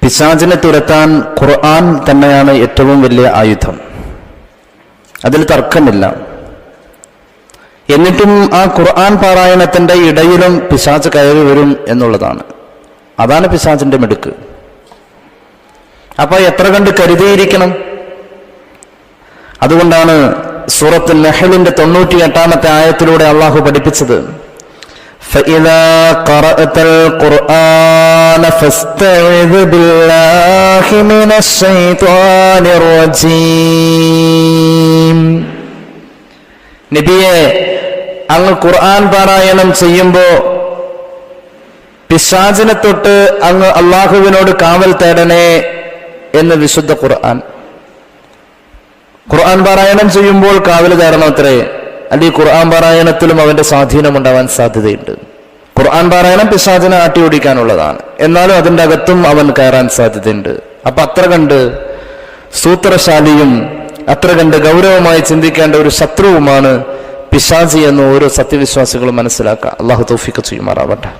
പിശാചിനെ തുരത്താൻ ഖുർആൻ തന്നെയാണ് ഏറ്റവും വലിയ ആയുധം. അതിൽ തർക്കമില്ല. എന്നിട്ടും ആ ഖുർആൻ പാരായണത്തിന്റെ ഇടയിലും പിശാച് കയറി വരും എന്നുള്ളതാണ്. അതാണ് പിശാചിന്റെ മിടുക്ക്. അപ്പൊ എത്ര കണ്ട് കരുതിയിരിക്കണം. അതുകൊണ്ടാണ് സൂറത്തുൽ നഹ്ലിന്റെ 98-ാമത്തെ ആയത്തിലൂടെ അള്ളാഹു പഠിപ്പിച്ചത്, فَإِذَا قَرَأْتَ الْقُرْآنَ فَاسْتَعِذْ بِاللَّهِ مِنَ الشَّيْطَانِ الرَّجِيمِ. നബിയെ, അങ്ങ് ഖുർആൻ പാരായണം ചെയ്യുമ്പോൾ പിശാചിനെ തൊട്ട് അങ്ങ് അള്ളാഹുവിനോട് കാവൽ തേടണേ എന്ന് വിശുദ്ധ ഖുർആൻ. ഖുർആൻ പാരായണം ചെയ്യുമ്പോൾ കാവൽ തേടണമത്രേ. അല്ലെങ്കിൽ ഖുർആൻ പാരായണത്തിലും അവന്റെ സ്വാധീനം ഉണ്ടാവാൻ സാധ്യതയുണ്ട്. ഖുർആൻ പാരായണം പിശാചിനെ ആട്ടിയോടിക്കാനുള്ളതാണ്, എന്നാലും അതിൻ്റെ അകത്തും അവൻ കയറാൻ സാധ്യതയുണ്ട്. അപ്പൊ അത്ര കണ്ട് സൂത്രശാലിയും അത്ര കണ്ട് ഗൗരവമായി ചിന്തിക്കേണ്ട ഒരു ശത്രുവുമാണ് പിശാചി എന്ന് ഓരോ സത്യവിശ്വാസികളും മനസ്സിലാക്കുക. അള്ളാഹു തൗഫീഖ് ചെയ്യുമാറാവട്ടെ.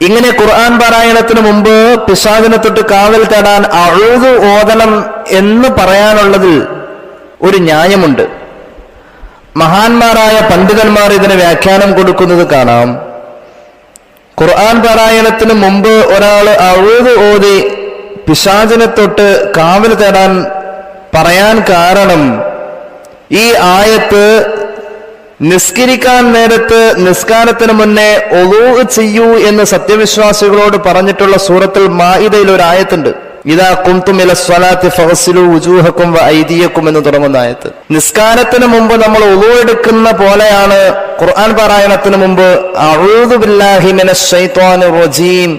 ഇങ്ങനെ ഖുർആൻ പാരായണത്തിന് മുമ്പ് പിശാചിനെ തൊട്ട് കാവൽ തേടാൻ അഊദു ഓതണം എന്ന് പറയാനുള്ളതിൽ ഒരു ന്യായമുണ്ട്. മഹാന്മാരായ പണ്ഡിതന്മാർ ഇതിന് വ്യാഖ്യാനം കൊടുക്കുന്നത് കാണാം. ഖുർആൻ പാരായണത്തിന് മുമ്പ് ഒരാൾ അഊദു ഓതി പിശാചിനെ തൊട്ട് കാവൽ തേടാൻ പറയാൻ കാരണം, ഈ ആയത്ത് നിസ്കരിക്കാൻ നേരത്ത് നിസ്കാരത്തിന് മുന്നേ ഒളൂ ചെയ്യൂ എന്ന് സത്യവിശ്വാസികളോട് പറഞ്ഞിട്ടുള്ള സൂറത്തുൽ മാഇദയിൽ ഒരു ആയത്തുണ്ട്. ഇദാ ഖുംതും ഇല സ്വലാത്തി ഫഗ്സിലൂ വുജൂഹക്കും വഅയ്ദിയക്കും എന്ന് തുടങ്ങുന്ന ആയത്ത്. നിസ്കാരത്തിന് മുമ്പ് നമ്മൾ ഒളൂ എടുക്കുന്ന പോലെയാണ് ഖുർആൻ പാരായണത്തിന് മുമ്പ് അഊദു ബില്ലാഹി മിനശ് ശൈത്വാനിർ റജീം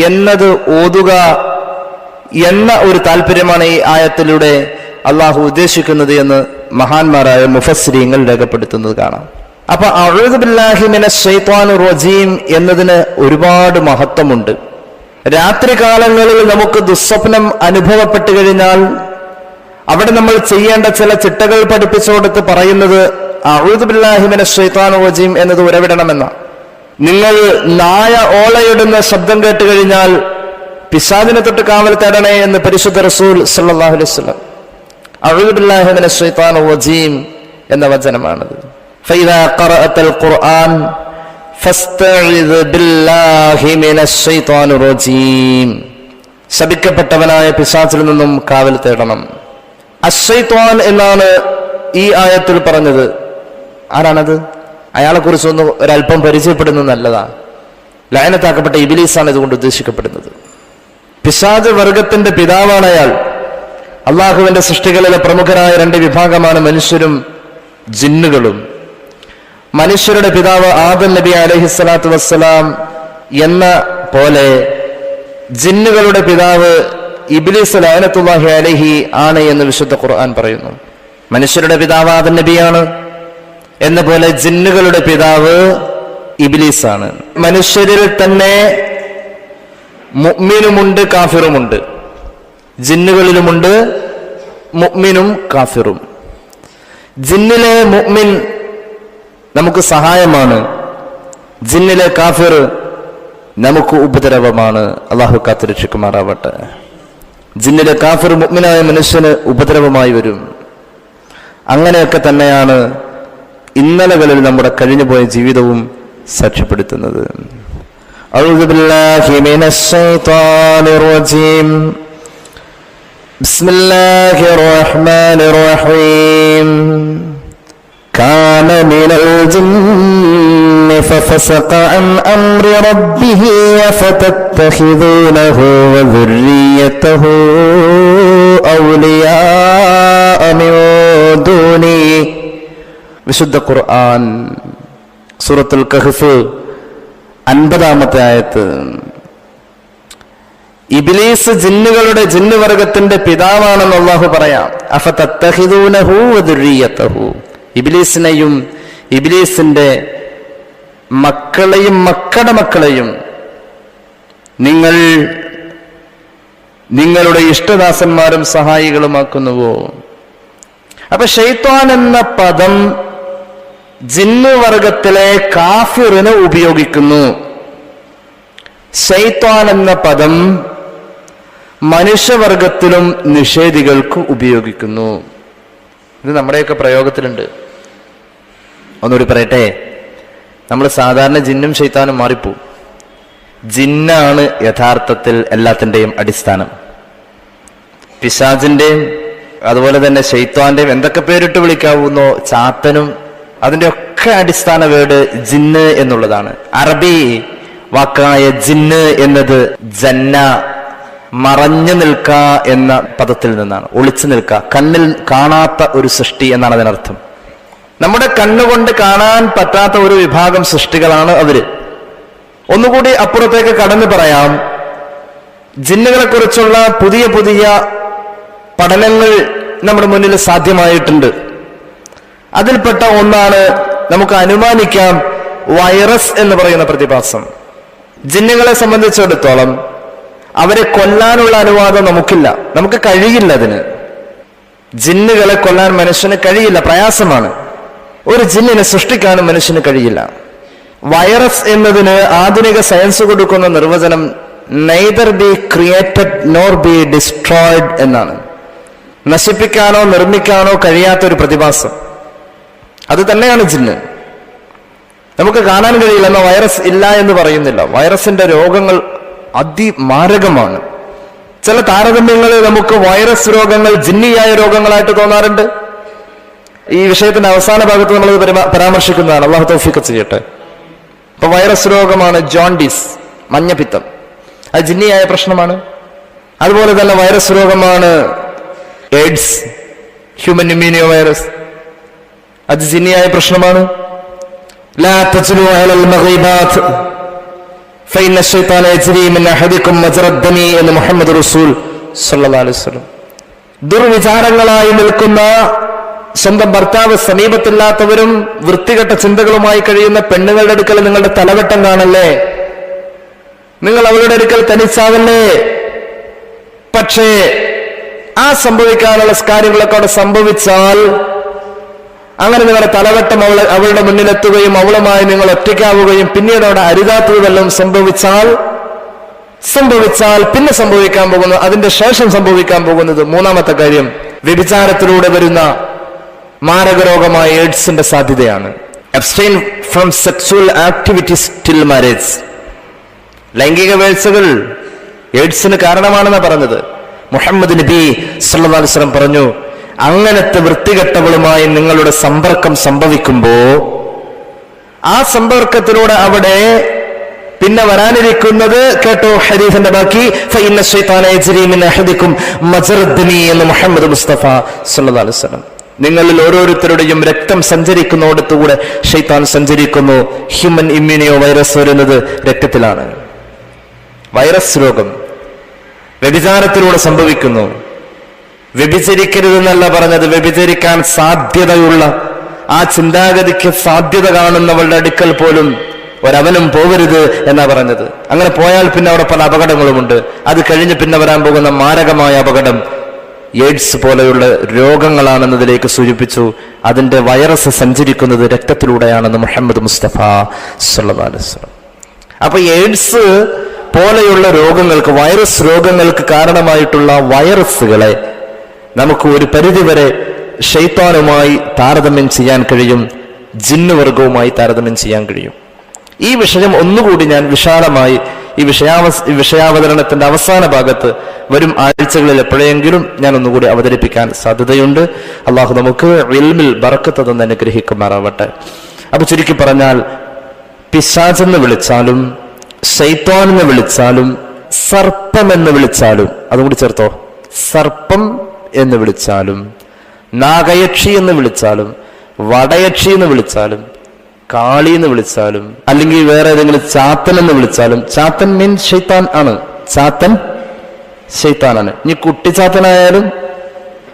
എന്നത് ഓതുക എന്ന ഒരു താല്പര്യമാണ് ഈ ആയത്തിലൂടെ അള്ളാഹു ഉദ്ദേശിക്കുന്നത് എന്ന് മഹാന്മാരായ മുഫസ്സിരീങ്ങൾ രേഖപ്പെടുത്തുന്നത് കാണാം. അപ്പൊ അഊദു ബില്ലാഹി മിനശ് ശൈത്വാനിർ റജീം എന്നതിന് ഒരുപാട് മഹത്വമുണ്ട്. രാത്രി കാലങ്ങളിൽ നമുക്ക് ദുസ്വപ്നം അനുഭവപ്പെട്ടു കഴിഞ്ഞാൽ അവിടെ നമ്മൾ ചെയ്യേണ്ട ചില ചിട്ടകൾ പഠിപ്പിച്ചു കൊടുത്ത് പറയുന്നത് അഊദു ബില്ലാഹി മിനശ് ശൈത്വാനിർ റജീം എന്നത് ഉരവിടണമെന്ന. നിങ്ങൾ നായ ഓളയിടുന്ന ശബ്ദം കേട്ട് കഴിഞ്ഞാൽ പിശാചിനെ തൊട്ട് കാവൽ തേടണേ എന്ന് പരിശുദ്ധ റസൂൽ സല്ലല്ലാഹു അലൈഹി വസല്ലം. അഊദു ബില്ലാഹി മിനശ് ശൈത്വാനിർ റജീം എന്ന വചനമാണത്. ഫഇദാ ഖറഅതൽ ഖുർആൻ ഫസ്തഇദ് ബില്ലാഹി മിനശ് ശൈത്വാനിർ റജീം. ശപിക്കപ്പെട്ടവനായ പിശാചിൽ നിന്നും കാവൽ തേടണം. അശ്ശൈത്വാൻ എന്നാണ് ഈ ആയത്തിൽ പറഞ്ഞത്. ആരാണത്? അയാളെ കുറിച്ചൊന്ന് ഒരല്പം പരിചയപ്പെടുന്നത് നല്ലതാ. ലഅനത്താക്കപ്പെട്ട ഇബ്ലീസാണ് ഇതുകൊണ്ട് ഉദ്ദേശിക്കപ്പെടുന്നത്. പിശാച് വർഗത്തിന്റെ പിതാവാണ് അയാൾ. അള്ളാഹുവിന്റെ സൃഷ്ടികളിലെ പ്രമുഖരായ രണ്ട് വിഭാഗമാണ് മനുഷ്യരും ജിന്നുകളും. മനുഷ്യരുടെ പിതാവ് ആദം നബി അലൈഹിസ്സലാത്തു വസ്സലാം എന്ന പോലെ ജിന്നുകളുടെ പിതാവ് ഇബ്ലീസ് ലഅനത്തുല്ലാഹി അലൈഹി ആണ് എന്ന് വിശുദ്ധ ഖുർആൻ പറയുന്നു. മനുഷ്യരുടെ പിതാവ് ആദം നബിയാണ് എന്ന പോലെ ജിന്നുകളുടെ പിതാവ് ഇബ്ലീസാണ്. മനുഷ്യരിൽ തന്നെ മുഅ്മിനുമുണ്ട് കാഫിറുമുണ്ട്. ജിന്നുകളിലുമുണ്ട് മുഅ്മിനും കാഫിറും. ജിന്നിലെ മുഅ്മിൻ നമുക്ക് സഹായമാണ്, ജിന്നിലെ കാഫിർ നമുക്ക് ഉപദ്രവമാണ്. അള്ളാഹു കാത്തുരക്ഷിക്കുമാറാവട്ടെ. ജിന്നിലെ കാഫിർ മുഅ്മിനായ മനുഷ്യന് ഉപദ്രവമായി വരും. അങ്ങനെയൊക്കെ തന്നെയാണ് ഇന്നലകളിൽ നമ്മുടെ കഴിഞ്ഞുപോയ ജീവിതവും സാക്ഷ്യപ്പെടുത്തുന്നത്. അഊദു ബില്ലാഹി മിനശ് ശൈത്വാനിർ റജീം. ബിസ്മില്ലാഹിർ റഹ്മാനിർ റഹീം. കാന മിനൽ ജിന്നി ഫഫസഖ അൻ അംരി റബ്ബിഹി ഫതത്തഖിദൂനഹു വദുർരിയതഹു ഔലിയാഅ മിൻ ദൂനി. വിശുദ്ധ ഖുർആൻ സൂറത്തുൽ കഹ്ഫ് 50-ാമത്തെ ആയത്ത്. ഇബ്ലീസ് ജിന്നുകളുടെ ജിന്നുവർഗത്തിന്റെ പിതാവാണെന്ന് അല്ലാഹു പറയാം. അഫതത്തഖിദൂനഹു വദുർരിയതഹു. ഇബ്ലീസിനെയും ഇബ്ലീസിന്റെ മക്കളെയും മക്കളുടെ മക്കളെയും നിങ്ങൾ നിങ്ങളുടെ ഇഷ്ടദാസന്മാരും സഹായികളുമാക്കുന്നുവോ? അപ്പൊ ശൈത്വാൻ എന്ന പദം ജിന്നുവർഗത്തിലെ കാഫിറിന് ഉപയോഗിക്കുന്നു. ശൈത്വാൻ എന്ന പദം മനുഷ്യവർഗത്തിലും നിഷേധികൾക്ക് ഉപയോഗിക്കുന്നു. ഇത് നമ്മുടെയൊക്കെ പ്രയോഗത്തിലുണ്ട്. ഒന്നുകൂടി പറയട്ടെ, നമ്മൾ സാധാരണ ജിന്നും ശൈത്താനും മാറിപ്പോവും. ജിന്നാണ് യഥാർത്ഥത്തിൽ എല്ലാത്തിൻ്റെയും അടിസ്ഥാനം. പിശാചിന്റെയും അതുപോലെ തന്നെ ശൈത്താന്റെയും എന്തൊക്കെ പേരിട്ട് വിളിക്കാവുന്നോ, ചാത്തനും, അതിൻ്റെ ഒക്കെ അടിസ്ഥാന വേർഡ് ജിന്ന് എന്നുള്ളതാണ്. അറബി വാക്കായ ജിന്ന് എന്നത് ജന്ന, മറഞ്ഞു നിൽക്ക എന്ന പദത്തിൽ നിന്നാണ്. ഒളിച്ചു നിൽക്ക, കണ്ണിൽ കാണാത്ത ഒരു സൃഷ്ടി എന്നാണ് അതിനർത്ഥം. നമ്മുടെ കണ്ണുകൊണ്ട് കാണാൻ പറ്റാത്ത ഒരു വിഭാഗം സൃഷ്ടികളാണ് അവര്. ഒന്നുകൂടി അപ്പുറത്തേക്ക് കടന്നു പറയാം, ജിന്നുകളെ കുറിച്ചുള്ള പുതിയ പുതിയ പഠനങ്ങൾ നമ്മുടെ മുന്നിൽ സാധ്യമായിട്ടുണ്ട്. അതിൽപ്പെട്ട ഒന്നാണ്, നമുക്ക് അനുമാനിക്കാം, വൈറസ് എന്ന് പറയുന്ന പ്രതിഭാസം. ജിന്നുകളെ സംബന്ധിച്ചിടത്തോളം അവരെ കൊല്ലാനുള്ള അനുവാദം നമുക്കില്ല, നമുക്ക് കഴിയില്ല. അതിന് ജിന്നുകളെ കൊല്ലാൻ മനുഷ്യന് കഴിയില്ല, പ്രയാസമാണ്. ഒരു ജിന്നിനെ സൃഷ്ടിക്കാനും മനുഷ്യന് കഴിയില്ല. വൈറസ് എന്നതിന് ആധുനിക സയൻസ് കൊടുക്കുന്ന നിർവചനം neither be created nor B destroyed എന്നാണ്. നശിപ്പിക്കാനോ നിർമ്മിക്കാനോ കഴിയാത്തൊരു പ്രതിഭാസം, അത് തന്നെയാണ് ജിന്ന്. നമുക്ക് കാണാൻ കഴിയില്ല, എന്നാൽ വൈറസ് ഇല്ല എന്ന് പറയുന്നില്ല. വൈറസിന്റെ രോഗങ്ങൾ അതിമാരകമാണ്. ചില താരതമ്യങ്ങൾ നമുക്ക് വൈറസ് രോഗങ്ങൾ ജിന്നിയായ രോഗങ്ങളായിട്ട് തോന്നാറുണ്ട്. ഈ വിഷയത്തിന്റെ അവസാന ഭാഗത്ത് നമ്മൾ പരാമർശിക്കുന്നതാണ്. അള്ളാഹു തൗഫീഖ് ചെയ്യട്ടെ. ഇപ്പൊ വൈറസ് രോഗമാണ് ജോണ്ടിസ്, മഞ്ഞപ്പിത്തം, അത് ജിന്നിയായ പ്രശ്നമാണ്. അതുപോലെ തന്നെ വൈറസ് രോഗമാണ് എയ്ഡ്സ്, ഹ്യൂമൻ ഇമ്മ്യൂണിയോ വൈറസ്, അത് ജിന്നിയായ പ്രശ്നമാണ്. ലാ തജ്ലു അലൽ മഗീബാത്ത് ഫഇന്ന ശൈത്താന യജ്രി മിൻ അഹദികും മജ്റ ദമി എന്ന് മുഹമ്മദ് റസൂൽ സല്ലല്ലാഹു അലൈഹി വസല്ലം. ദുർവിചാരങ്ങളായി നിൽക്കുന്ന, സ്വന്തം ഭർത്താവ് സമീപത്തില്ലാത്തവരും വൃത്തികെട്ട ചിന്തകളുമായി കഴിയുന്ന പെണ്ണുങ്ങളുടെ അടുക്കൽ നിങ്ങളുടെ തലവട്ടം കാണല്ലേ, നിങ്ങൾ അവരുടെ അടുക്കൽ തനിച്ചാവല്ലേ. പക്ഷേ ആ സംഭവിക്കാനുള്ള കാര്യങ്ങളൊക്കെ അവിടെ സംഭവിച്ചാൽ, അങ്ങനെ നിങ്ങളുടെ തലവട്ടം അവളുടെ മുന്നിലെത്തുകയും അവളുമായി നിങ്ങൾ ഒറ്റയ്ക്കാവുകയും പിന്നീട് അവിടെ അരുതാത്തത് വല്ലതും സംഭവിച്ചാൽ പിന്നെ സംഭവിക്കാൻ പോകുന്നത്, അതിന്റെ ശേഷം സംഭവിക്കാൻ പോകുന്നത് മൂന്നാമത്തെ കാര്യം, വ്യഭിചാരത്തിലൂടെ വരുന്ന മാരകരോഗമായ എയ്ഡ്സിന്റെ സാധ്യതയാണ്. Abstain from sexual activities till marriage. ലൈംഗിക വേഴ്ചകൾ എയ്ഡ്സിന് കാരണമാണെന്നാണ് പറഞ്ഞത്. മുഹമ്മദ് നബി സല്ലല്ലാഹു അലൈഹി വസല്ലം പറഞ്ഞു, അങ്ങനത്തെ വൃത്തികെട്ടവളുമായി നിങ്ങളുടെ സമ്പർക്കം സംഭവിക്കുമ്പോ ആ സമ്പർക്കത്തിലൂടെ അവിടെ പിന്നെ വരാനിരിക്കുന്നത്, കേട്ടോ ഹദീസിന്റെ ബാക്കി, ഫഇന്ന ശൈത്താന യജ്രി മിൻ അഹദികും മജ്റ ദമി എന്ന് മുഹമ്മദ് മുസ്തഫ സല്ലല്ലാഹു അലൈഹി വസല്ലം. നിങ്ങളിൽ ഓരോരുത്തരുടെയും രക്തം സഞ്ചരിക്കുന്നിടത്തുകൂടെ ശൈത്താൻ സഞ്ചരിക്കുന്നു. ഹ്യൂമൻ ഇമ്മ്യൂണിയോ വൈറസ് വരുന്നത് രക്തത്തിലാണ്. വൈറസ് രോഗം വ്യഭിചാരത്തിലൂടെ സംഭവിക്കുന്നു. വ്യഭിചരിക്കരുതെന്നല്ല പറഞ്ഞത്, വ്യഭിചരിക്കാൻ സാധ്യതയുള്ള, ആ ചിന്താഗതിക്ക് സാധ്യത കാണുന്നവളുടെ അടുക്കൽ പോലും ഒരവനും പോകരുത് എന്നാ പറഞ്ഞത്. അങ്ങനെ പോയാൽ പിന്നെ അവിടെ പല അപകടങ്ങളുമുണ്ട്. അത് കഴിഞ്ഞ് പിന്നെ വരാൻ പോകുന്ന മാരകമായ അപകടം എയ്ഡ്സ് പോലെയുള്ള രോഗങ്ങളാണെന്നതിലേക്ക് സൂചിപ്പിച്ചു. അതിന്റെ വൈറസ് സഞ്ചരിക്കുന്നത് രക്തത്തിലൂടെയാണെന്ന് മുഹമ്മദ് മുസ്തഫ സല്ലല്ലാഹു അലൈഹി വസല്ലം. അപ്പൊ എയ്ഡ്സ് പോലെയുള്ള രോഗങ്ങൾക്ക്, വൈറസ് രോഗങ്ങൾക്ക് കാരണമായിട്ടുള്ള വൈറസുകളെ നമുക്ക് ഒരു പരിധിവരെ ശൈത്താനുമായി താരതമ്യം ചെയ്യാൻ കഴിയും, ജിന്നുവർഗവുമായി താരതമ്യം ചെയ്യാൻ കഴിയും. ഈ വിഷയം ഒന്നുകൂടി ഞാൻ വിശാലമായി ഈ വിഷയാവതരണത്തിന്റെ അവസാന ഭാഗത്ത് വരും ആഴ്ചകളിൽ എപ്പോഴെങ്കിലും ഞാൻ ഒന്നുകൂടി അവതരിപ്പിക്കാൻ സാധ്യതയുണ്ട്. അള്ളാഹു നമുക്ക് ഇൽമിൽ ബറക്കത്ത് തന്ന് അനുഗ്രഹിക്കുമാറാവട്ടെ. അപ്പൊ ചുരുക്കി പറഞ്ഞാൽ, പിശാചെന്ന് വിളിച്ചാലും ശൈത്താൻ എന്ന് വിളിച്ചാലും സർപ്പം എന്ന് വിളിച്ചാലും, അതും കൂടി ചേർത്തോ, സർപ്പം എന്ന് വിളിച്ചാലും നാഗയക്ഷി എന്ന് വിളിച്ചാലും വടയക്ഷി എന്ന് വിളിച്ചാലും കാളി എന്ന് വിളിച്ചാലും അല്ലെങ്കിൽ വേറെ ഏതെങ്കിലും ചാത്തൻ എന്ന് വിളിച്ചാലും, ചാത്തൻ മീൻസ് ശൈത്താൻ ആണ്, ചാത്തൻ ശൈത്താനാണ്. ഇനി കുട്ടിച്ചാത്തനായാലും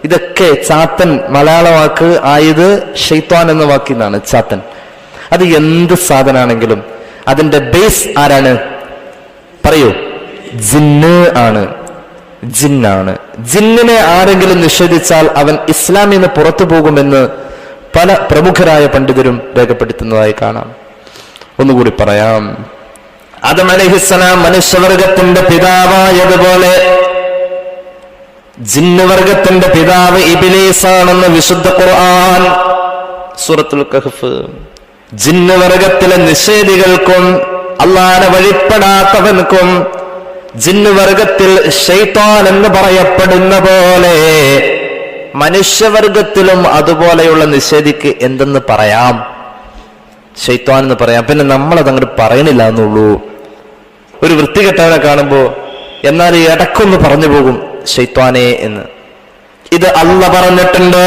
ഇതൊക്കെ ചാത്തൻ മലയാള വാക്ക് ആയത് ശൈത്താൻ എന്ന വാക്കിൽ നിന്നാണ് ചാത്തൻ. അത് എന്ത് സാധനാണെങ്കിലും അതിന്റെ ബേസ് ആരാണ് പറയൂ? ജിന്ന് ആണ്, ജിന്നാണ്. ജിന്നിനെ ആരെങ്കിലും നിഷേധിച്ചാൽ അവൻ ഇസ്ലാമിൽ നിന്ന് പുറത്തു പോകുമെന്ന് പല പ്രമുഖരായ പണ്ഡിതരും രേഖപ്പെടുത്തുന്നതായി കാണാം. ഒന്നുകൂടി പറയാം, ആദം അലൈഹിസ്സലാം മനുഷ്യവർഗത്തിന്റെ പിതാവായതുപോലെ ജിന്ന് വർഗത്തിന്റെ പിതാവ് ഇബ്ലീസാണെന്ന് വിശുദ്ധ ഖുർആൻ സൂറത്തുൽ കഹ്ഫ്. ജിന്ന് വർഗത്തിലെ നിഷേധികൾക്കും അല്ലാഹുവിനെ വഴിപ്പെടാത്തവൻക്കും ജിന്ന് വർഗത്തിൽ ശൈത്താൻ എന്ന് പറയപ്പെടുന്ന പോലെ മനുഷ്യവർഗത്തിലും അതുപോലെയുള്ള നിഷേധിക്ക് എന്തെന്ന് പറയാം? ശൈത്താൻ എന്ന് പറയാം. പിന്നെ നമ്മളത് അങ്ങോട്ട് പറയണില്ല എന്നുള്ളൂ. ഒരു വൃത്തികെട്ടവനെ കാണുമ്പോ എന്നാൽ ഇടക്കൊന്ന് പറഞ്ഞു പോകും ശൈത്താനെ എന്ന്. ഇത് അല്ലാഹ് പറഞ്ഞിട്ടുണ്ട്,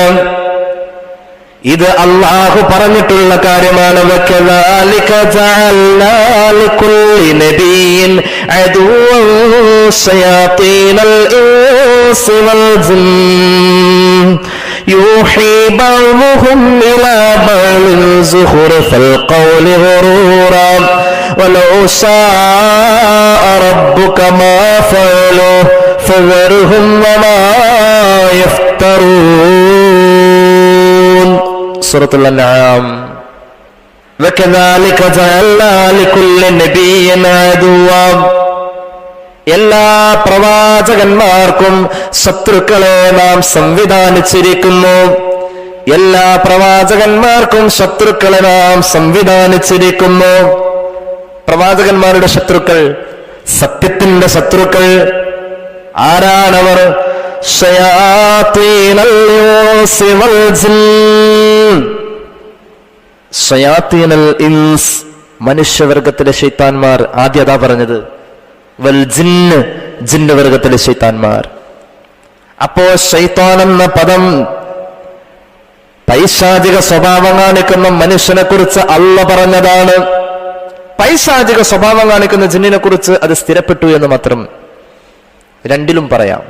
ഇത് അല്ലാഹു പറഞ്ഞിട്ടുള്ള കാര്യമാണ്. വകദാലിക ജഅൽനാ ലികുല്ലി നബിയ്യിൻ അദുവ്വൻ ശയാതീനൽ ഇൻസി വൽ ജിൻ യൂഹി ബഅ്ദുഹും ഇലാ ബഅ്ദിൻ സുഖ്റഫൽ ഖൗലി ഗുറൂറാ വലൗ ശാഅ റബ്ബുക മാ ഫഅലൂ ഫദർഹും വമാ യഫ്തറൂൻ. സൂറത്തുൽ അൻആം. വകദാലിക ജഅൽനാ ലികുല്ലി നബിയ്യിൻ അദുവ്വ, എല്ലാ പ്രവാചകന്മാർക്കും ശത്രുക്കളെ നാം സംവിധാനിച്ചിരിക്കുന്നു. എല്ലാ പ്രവാചകന്മാർക്കും ശത്രുക്കളെ നാം സംവിധാനിച്ചിരിക്കുന്നു. പ്രവാചകന്മാരുടെ ശത്രുക്കൾ, സത്യത്തിന്റെ ശത്രുക്കൾ ആരാണവർ? ശയാത്തീനൽ ഇൻസ് വൽ ജിൻ. ശയാത്തീനൽ ഇൻസ് മനുഷ്യവർഗത്തിലെ ശൈത്താന്മാർ. ആദ്യം അതാ പറഞ്ഞത്. വൽ ജിന്ന് ജിന്ന് വർഗത്തിലെ ശൈത്താന്മാർ. അപ്പോ ശൈത്താൻ എന്ന പദം പൈശാചിക സ്വഭാവം കാണിക്കുന്ന മനുഷ്യനെ കുറിച്ച് അല്ലാഹ് പറഞ്ഞതാണ്. പൈശാചിക സ്വഭാവം കാണിക്കുന്ന ജിന്നിനെ കുറിച്ച് അത് സ്ഥിരപ്പെട്ടു എന്ന് മാത്രം. രണ്ടിലും പറയാം.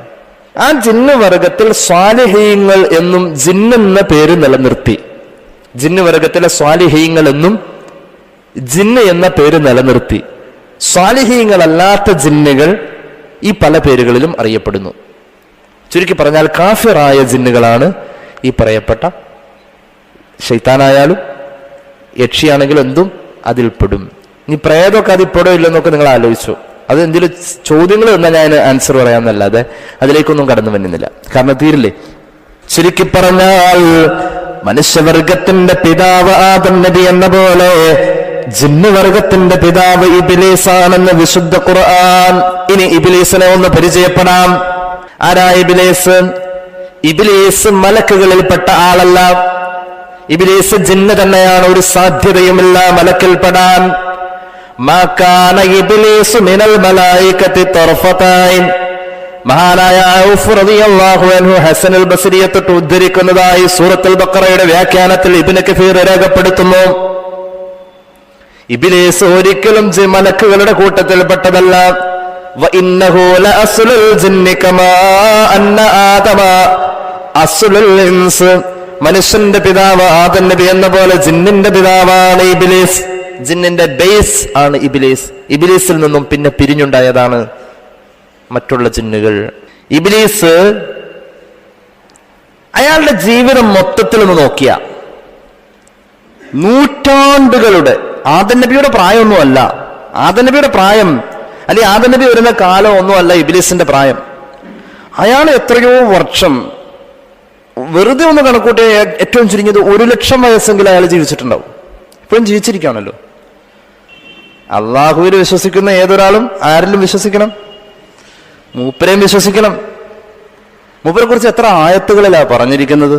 ആ ജിന്ന് വർഗത്തിൽ സ്വാലിഹീങ്ങൾ എന്നും ജിന്നെന്ന പേര് നിലനിർത്തി. ജിന്ന് വർഗത്തിലെ സ്വാലിഹീങ്ങൾ എന്നും ജിന്ന് എന്ന പേര് നിലനിർത്തി. സ്വാലിഹീങ്ങളല്ലാത്ത ജിന്നുകൾ ഈ പല പേരുകളിലും അറിയപ്പെടുന്നു. ചുരുക്കി പറഞ്ഞാൽ കാഫിറായ ജിന്നുകളാണ് ഈ പറയപ്പെട്ട. ശൈത്താനായാലും യക്ഷിയാണെങ്കിലും എന്തും അതിൽപ്പെടും. ഇനി പ്രേതമൊക്കെ അതിൽപ്പെടോ ഇല്ലെന്നൊക്കെ നിങ്ങൾ ആലോചിച്ചു. അത് എന്തെങ്കിലും ചോദ്യങ്ങൾ തന്നാൽ ഞാൻ ആൻസർ പറയാമെന്നല്ലാതെ അതിലേക്കൊന്നും കടന്നു വരുന്നില്ല. കാരണം തീരില്ലേ. ചുരുക്കി പറഞ്ഞാൽ മനുഷ്യവർഗത്തിന്റെ പിതാവ് ആദം നബി എന്ന പോലെ ജിന്ന് വർഗത്തിന്റെ പിതാവ് ഇബ്ലീസാണെന്ന് വിശുദ്ധ ഖുർആൻ. ഇനി ഇബ്ലീസിനെ ഒന്ന് പരിചയപ്പെടാം. ആരാ ഇബ്ലീസ്? ഇബ്ലീസ് മലക്കുകളിൽപ്പെട്ട ആളല്ല. ഇബ്ലീസ് ജിന്ന് തന്നെയാണ്. ഒരു സാധ്യതയുമില്ല മലക്കിൽപ്പെടാൻ. മാ കാന ഇബ്ലീസു മിനൽ മലായികതി തർഫത ഐൻ. മഹാനായ ഔഫ് റളിയല്ലാഹു അൻഹു ഹസനുൽ ബസ്രിയെ തൊട്ട് ഉദ്ധരിക്കുന്നതായി സൂറത്തുൽ ബഖറയുടെ വ്യാഖ്യാനത്തിൽ ഇബ്നു കസീർ രേഖപ്പെടുത്തുന്നു. ഇബ്ലീസ് ഒരിക്കലും മലക്കുകളുടെ കൂട്ടത്തിൽപ്പെട്ടതല്ല. വഇന്നഹു ലഅസ്ലുൽ ജിന്നി കമാ അന്ന ആദമ അസ്ലുൽ ഇൻസ്. മനുഷ്യന്റെ പിതാവ് ആദം നബി എന്ന പോലെ ജിന്നിന്റെ പിതാവാണ് ഇബ്ലീസ്. ജിന്നിന്റെ ബേസ് ആണ് ഇബ്ലീസ്. ഇബ്ലീസിൽ നിന്നും പിന്നെ പിരിഞ്ഞുണ്ടായതാണ് മറ്റുള്ള ജിന്നുകൾ. ഇബ്ലീസ് അയാളുടെ ജീവിതം മൊത്തത്തിൽ ഒന്ന് നോക്കിയ നൂറ്റാണ്ടുകളുടെ, ആദം നബിയുടെ പ്രായമൊന്നുമല്ല, ആദം നബിയുടെ പ്രായം അല്ലെങ്കിൽ ആദം നബി വരുന്ന കാലം ഒന്നുമല്ല ഇബ്ലീസിന്റെ പ്രായം. അയാൾ എത്രയോ വർഷം, വെറുതെ ഒന്ന് കണക്കൂട്ടി ഏറ്റവും ചുരുങ്ങിയത് 1,00,000 വയസ്സെങ്കിലും അയാൾ ജീവിച്ചിട്ടുണ്ടാവും. ഇപ്പോഴും ജീവിച്ചിരിക്കുകയാണല്ലോ. അള്ളാഹുവിൽ വിശ്വസിക്കുന്ന ഏതൊരാളും ആരിലും വിശ്വസിക്കണം, മൂപ്പരെയും വിശ്വസിക്കണം. മൂപ്പരെ കുറിച്ച് എത്ര ആയത്തുകളിലാ പറഞ്ഞിരിക്കുന്നത്?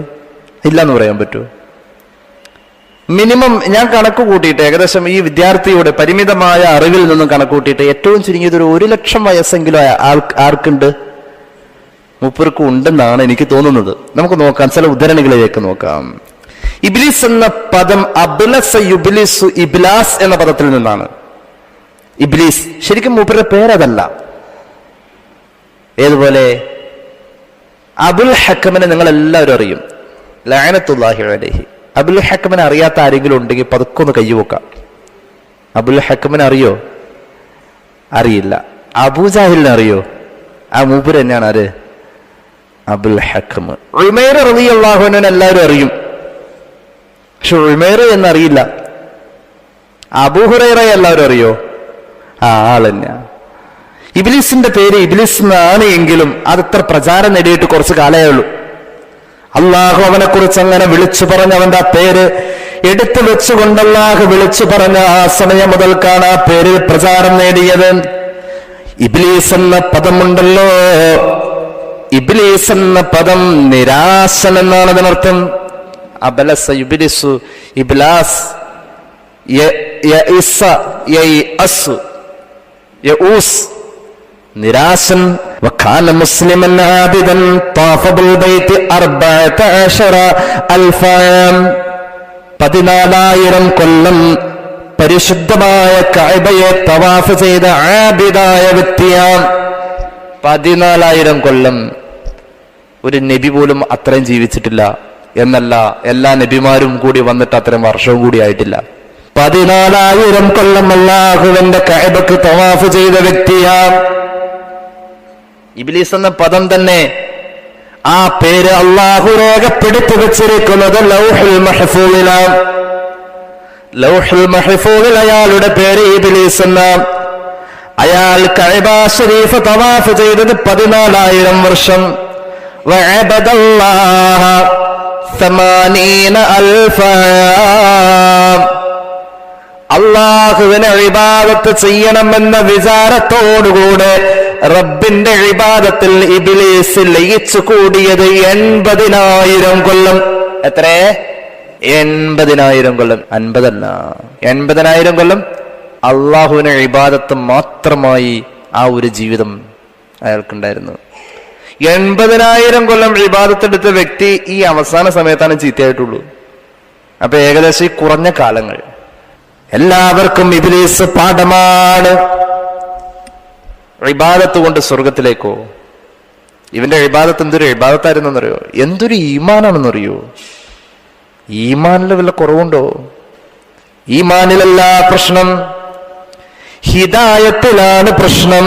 ഇല്ലെന്ന് പറയാൻ പറ്റുമോ? മിനിമം ഞാൻ കണക്ക് കൂട്ടിയിട്ട് ഏകദേശം ഈ വിദ്യാർത്ഥിയുടെ പരിമിതമായ അറിവിൽ നിന്നും കണക്ക് കൂട്ടിയിട്ട് ഏറ്റവും ചുരുങ്ങിയത് ഒരു 1,00,000 വയസ്സെങ്കിലും ആർക്കുണ്ട്? മൂപ്പർക്കും ഉണ്ടെന്നാണ് എനിക്ക് തോന്നുന്നത്. നമുക്ക് നോക്കാം, ചില ഉദ്ധരണികളിലേക്ക് നോക്കാം. ഇബ്ലീസ് എന്ന പദം അബ്ലസ യുബ്ലിസു ഇബ്ലാസ് എന്ന പദത്തിൽ നിന്നാണ്. ഇബ്ലീസ് ശരിക്കും മൂപ്പരുടെ പേരതല്ല. ഏതുപോലെ അബുൽ ഹക്കമിനെ നിങ്ങൾ എല്ലാവരും അറിയും, ലഅനത്തുല്ലാഹി അലൈഹി. അബുൽ ഹക്കമിനെ അറിയാത്ത ആരെങ്കിലും ഉണ്ടെങ്കിൽ പതുക്കൊന്ന് കയ്യുവെക്കാം. അബുൽ ഹക്കമിനെ അറിയോ? അറിയില്ല. അബൂജാഹിലിനെ അറിയോ? ആ മൂപ്പര് തന്നെയാണ് ആര്? അബുൽ ഹക്കം. ഉമൈർ റളിയല്ലാഹു അൻഹു എല്ലാവരും അറിയും, പക്ഷെ ഉമൈർ എന്നറിയില്ല. അബൂ ഹുറൈറ എല്ലാവരും അറിയോ? ആ ആൾ തന്നെയാ. ഇബ്ലീസിന്റെ പേര് ഇബ്ലീസ് എന്നാണ് എങ്കിലും അതത്ര പ്രചാരം നേടിയിട്ട് കുറച്ച് കാലമേ ഉള്ളൂ. അള്ളാഹു അവനെ കുറിച്ച് അങ്ങനെ വിളിച്ചു പറഞ്ഞ, അവന്റെ ആ പേര് എടുത്തു വെച്ചുകൊണ്ട് അള്ളാഹു വിളിച്ചു പറഞ്ഞ ആ സമയം മുതൽക്കാണ് ആ പേര് പ്രചാരം നേടിയത്. ഇബ്ലീസ് എന്ന പദമുണ്ടല്ലോ, ഇബ്ലീസ് എന്ന പദം നിരാശൻ എന്നാണ് അതിനർത്ഥം. അബലസ യുബ്ലിസു ഇബ്ലാസ്, യഇസ യഇഅസു യഊസ്, നിരാശൻ. വകാന മുസ്ലിമൻ ആബിദൻ ത്വാഫ ബിൽ ബൈത്തി 14,000 14,000 കൊല്ലം പരിശുദ്ധമായ കഅബയെ തവാഫ് ചെയ്ത ആബിദായ വ്യക്തിയാണ്. 14,000 കൊല്ലം. ഒരു നബി പോലും അത്രയും ജീവിച്ചിട്ടില്ല എന്നല്ല, എല്ലാ നബിമാരും കൂടി വന്നിട്ട് അത്രയും വർഷവും കൂടി ആയിട്ടില്ല. 14,000 കൊല്ലം അല്ലാഹുവിന്റെ കഅബക്ക് തവാഫ് ചെയ്ത വ്യക്തിയാണ്. ഇബ്ലീസ് എന്ന പദം തന്നെ, ആ പേര് അള്ളാഹു രേഖപ്പെടുത്തി വെച്ചിരിക്കുന്നത് ലൗഹുൽ മഹ്ഫൂളിലാണ്. ലൗഹുൽ മഹ്ഫൂളിൽ അയാളുടെ പേര് ഇബ്ലീസ് എന്നാണ്. അയാൾ കഅബ ശരീഫ് തവാഫ് ചെയ്തത് 14,000 വർഷം. വഅബദല്ലാഹ 80,000 അള്ളാഹുവിനെ ഇബാദത്ത് ചെയ്യണമെന്ന വിചാരത്തോടുകൂടെ റബ്ബിന്റെ ഇബാദത്തിൽ ഇബ്ലീസ് ലയിച്ചു കൂടിയത് 80,000 കൊല്ലം. എത്ര? 80,000 കൊല്ലം. 50 അല്ല, 80,000 കൊല്ലം അള്ളാഹുവിനെ ഇബാദത്ത് മാത്രമായി ആ ഒരു ജീവിതം അയാൾക്കുണ്ടായിരുന്നു. 80,000 കൊല്ലം ഇബാദത്തെടുത്ത വ്യക്തി ഈ അവസാന സമയത്താണ് ചീത്തയായിട്ടുള്ളൂ. അപ്പൊ ഏകദേശം ഈ കുറഞ്ഞ കാലങ്ങൾ എല്ലാവർക്കും ഇബ്ലീസ് പാഠമാണ്. ഇബാദത്ത് കൊണ്ട് സ്വർഗത്തിലേക്കോ? ഇവന്റെ ഇബാദത്ത് എന്തൊരു ഇബാദത്തായിരുന്നെന്നറിയോ? എന്തൊരു ഈമാനാണെന്നറിയോ? ഈമാനിൽ വല്ല കുറവുണ്ടോ? ഈമാനിലല്ല പ്രശ്നം, ഹിദായത്തിലാണ് പ്രശ്നം.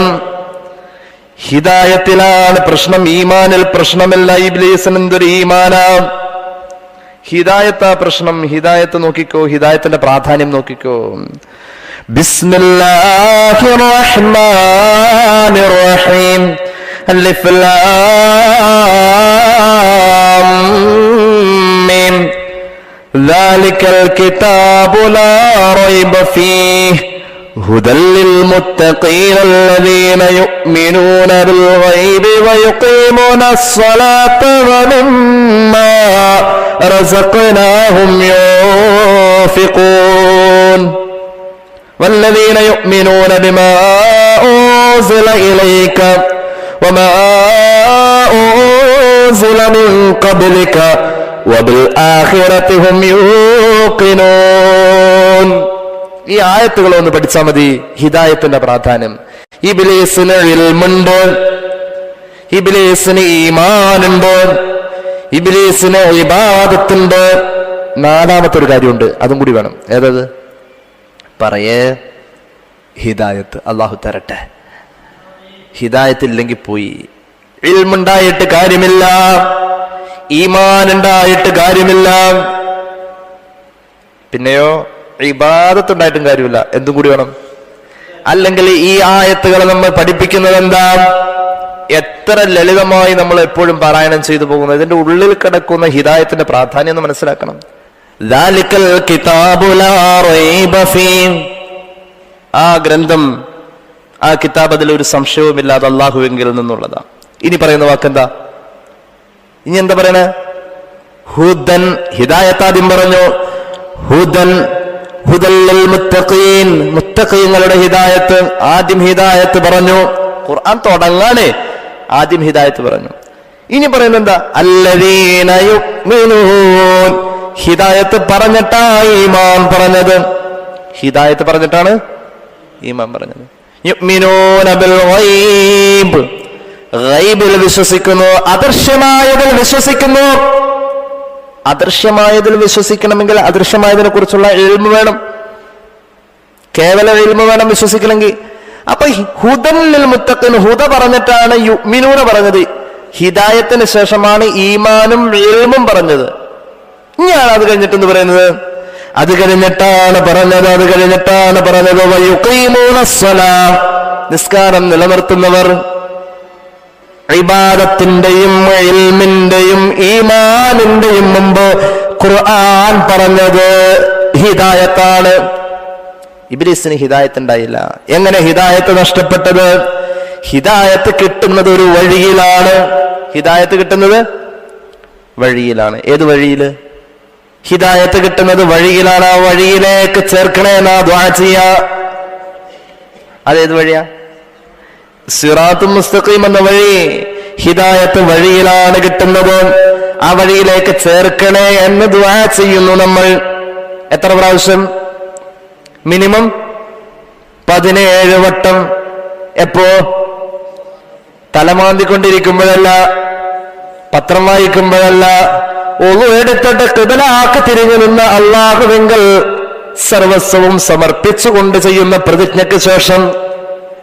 ഹിദായത്തിലാണ് പ്രശ്നം, ഈമാനിൽ പ്രശ്നമല്ല. ഇബ്ലീസിന് എന്തൊരു ഈമാനാ! ഹിദായത്താ പ്രശ്നം. ഹിദായത്ത് നോക്കിക്കോ, ഹിദായത്തിന്റെ പ്രാധാന്യം നോക്കിക്കോ. ബിസ്മില്ലാഹിർ റഹ്മാനിർ റഹീം. അലിഫ് ലാം മീം. ദാലികൽ കിതാബു ലാ റൈബ ഫീഹി ഹുദൽ ലിൽ മുത്തഖീന അല്ലദീന യുഅ്മിനൂന ബിൽ ഗൈബി വയുഖീമൂനസ് സ്വലാത്ത വമിമ്മാ റസഖ്നാഹും യുൻഫിഖൂൻ വല്ലദീന യുഅ്മിനൂന ബിമാ ഉൻസില ഇലൈക വമാ ഉൻസില മിൻ ഖബ്ലിക വബിൽ ആഖിറതി ഹും യൂഖിനൂൻ. ഈ ആയത്തുകളൊന്ന് പഠിച്ചാൽ മതി, ഹിദായത്തിന്റെ പ്രാധാന്യം. ഇബ്ലീസിന് ഇൽമുണ്ട്, ഇബ്ലീസിന് ഈമാനുണ്ട്, ഇബ്ലീസിന് ഇബാദത്തുണ്ട്. നാലാമത്തെ ഒരു കാര്യമുണ്ട്, അതും കൂടി വേണം. ഏതത്? പറയേ, ഹിദായത്ത്. അള്ളാഹു തരട്ടെ. ഹിദായത്ത് ഇല്ലെങ്കിൽ പോയി. ഇൽമുണ്ടായിട്ട് കാര്യമില്ല, ഈമാൻ ഉണ്ടായിട്ട് കാര്യമില്ല, പിന്നെയോ ഇബാദത്ത് ഉണ്ടായിട്ടും കാര്യമില്ല. എന്തും കൂടി വേണം. അല്ലെങ്കിൽ ഈ ആയത്തുകൾ നമ്മൾ പഠിപ്പിക്കുന്നത് എന്താ? എത്ര ലളിതമായി നമ്മൾ എപ്പോഴും പാരായണം ചെയ്തു പോകുന്നത്, ഇതിന്റെ ഉള്ളിൽ കിടക്കുന്ന ഹിദായത്തിന്റെ പ്രാധാന്യം എന്ന് മനസ്സിലാക്കണം. ദാലികൽ കിതാബു ലാ റൈബ ഫീഹി. ആ ഗ്രന്ഥം, ആ കിതാബ്, അതിലൊരു സംശയവുമില്ലാതെ അല്ലാഹുവിങ്കിൽ നിന്നുള്ളതാ. ഇനി പറയുന്ന വാക്കെന്താ? ഇനി എന്താ പറയണേ? ഹുദൻ. ഹിദായത്ത് ആദ്യം പറഞ്ഞു. ഹുദൻ, ഹുദൽ ലിൽ മുത്തഖീൻ. മുത്തഖീങ്ങളുടെ ഹിദായത്ത്. ആദ്യം ഹിദായത്ത് പറഞ്ഞു. ഖുർആൻ തുടങ്ങാനേ ആദ്യം ഹിദായത്ത് പറഞ്ഞു. ഇനി പറയുന്നത് എന്താ? അല്ലദീന യുഅ്മിനൂൻ. ഹിദായത്ത് പറഞ്ഞിട്ടാ ഈമാൻ പറഞ്ഞത്. ഹിദായത്ത് പറഞ്ഞിട്ടാണ് ഈമാൻ പറഞ്ഞത്. യുഅ്മിനൂന ബിൽ ഗൈബ്. ഗൈബിൽ വിശ്വസിക്കുന്നു, അദൃശ്യമായതിൽ വിശ്വസിക്കുന്നു. അദൃശ്യമായതിൽ വിശ്വസിക്കണമെങ്കിൽ അദൃശ്യമായതിനെ കുറിച്ചുള്ള ഇൽമു വേണം, കേവല ഇൽമു വേണം വിശ്വസിക്കണമെങ്കിൽ. അപ്പൊ ഹുദൻ ലിൽ മുത്തഖീൻ, ഹുദ പറഞ്ഞിട്ടാണ് യുഅ്മിനൂന പറഞ്ഞത്. ഹിദായത്തിന് ശേഷമാണ് ഈമാനും ഇൽമും പറഞ്ഞത്. ഇനിയാണ് അത് കഴിഞ്ഞിട്ടെന്ന് പറയുന്നത്. അത് കഴിഞ്ഞിട്ടാണ് പറഞ്ഞത് വയുഖീമൂനസ്സലാ. നിസ്കാരം നിലനിർത്തുന്നവർ, ഇബാദത്തിന്റെയും ഇൽമിന്റെയും ഈമാനിന്റെയും മുമ്പ് ഖുർആൻ പറഞ്ഞത് ഹിദായത്താണ്. ഇബ്ലീസിന് ഹിദായത്ത് ഉണ്ടായില്ല. എങ്ങനെ ഹിദായത്ത് നഷ്ടപ്പെട്ടത്? ഹിദായത്ത് കിട്ടുന്നത് ഒരു വഴിയിലാണ്. ഹിദായത്ത് കിട്ടുന്നത് വഴിയിലാണ്. ഏത് വഴിയില്? ഹിദായത്ത് കിട്ടുന്നത് വഴിയിലാണ്. ആ വഴിയിലേക്ക് ചേർക്കണേ എന്നാ ദുആ ചെയ്യാ. അതേത് വഴിയാ? സിറാത്തുൽ മുസ്തഖീം എന്ന വഴി. ഹിദായത്ത് വഴിയിലാണ് കിട്ടുന്നത്. ആ വഴിയിലേക്ക് ചേർക്കണേ എന്ന് ദുആ ചെയ്യുന്നു നമ്മൾ. എത്ര പ്രാവശ്യം? മിനിമം 17 വട്ടം. എപ്പോ? തലമാന്തിക്കൊണ്ടിരിക്കുമ്പോഴല്ല, പത്രം വായിക്കുമ്പോഴല്ല, ഒളു എടുത്തിട്ട് ഖിബ്ലക്ക് തിരിഞ്ഞു നിന്ന് അല്ലാഹുവിങ്കൽ സർവസ്വവും സമർപ്പിച്ചുകൊണ്ട് ചെയ്യുന്ന പ്രതിജ്ഞയ്ക്ക് ശേഷം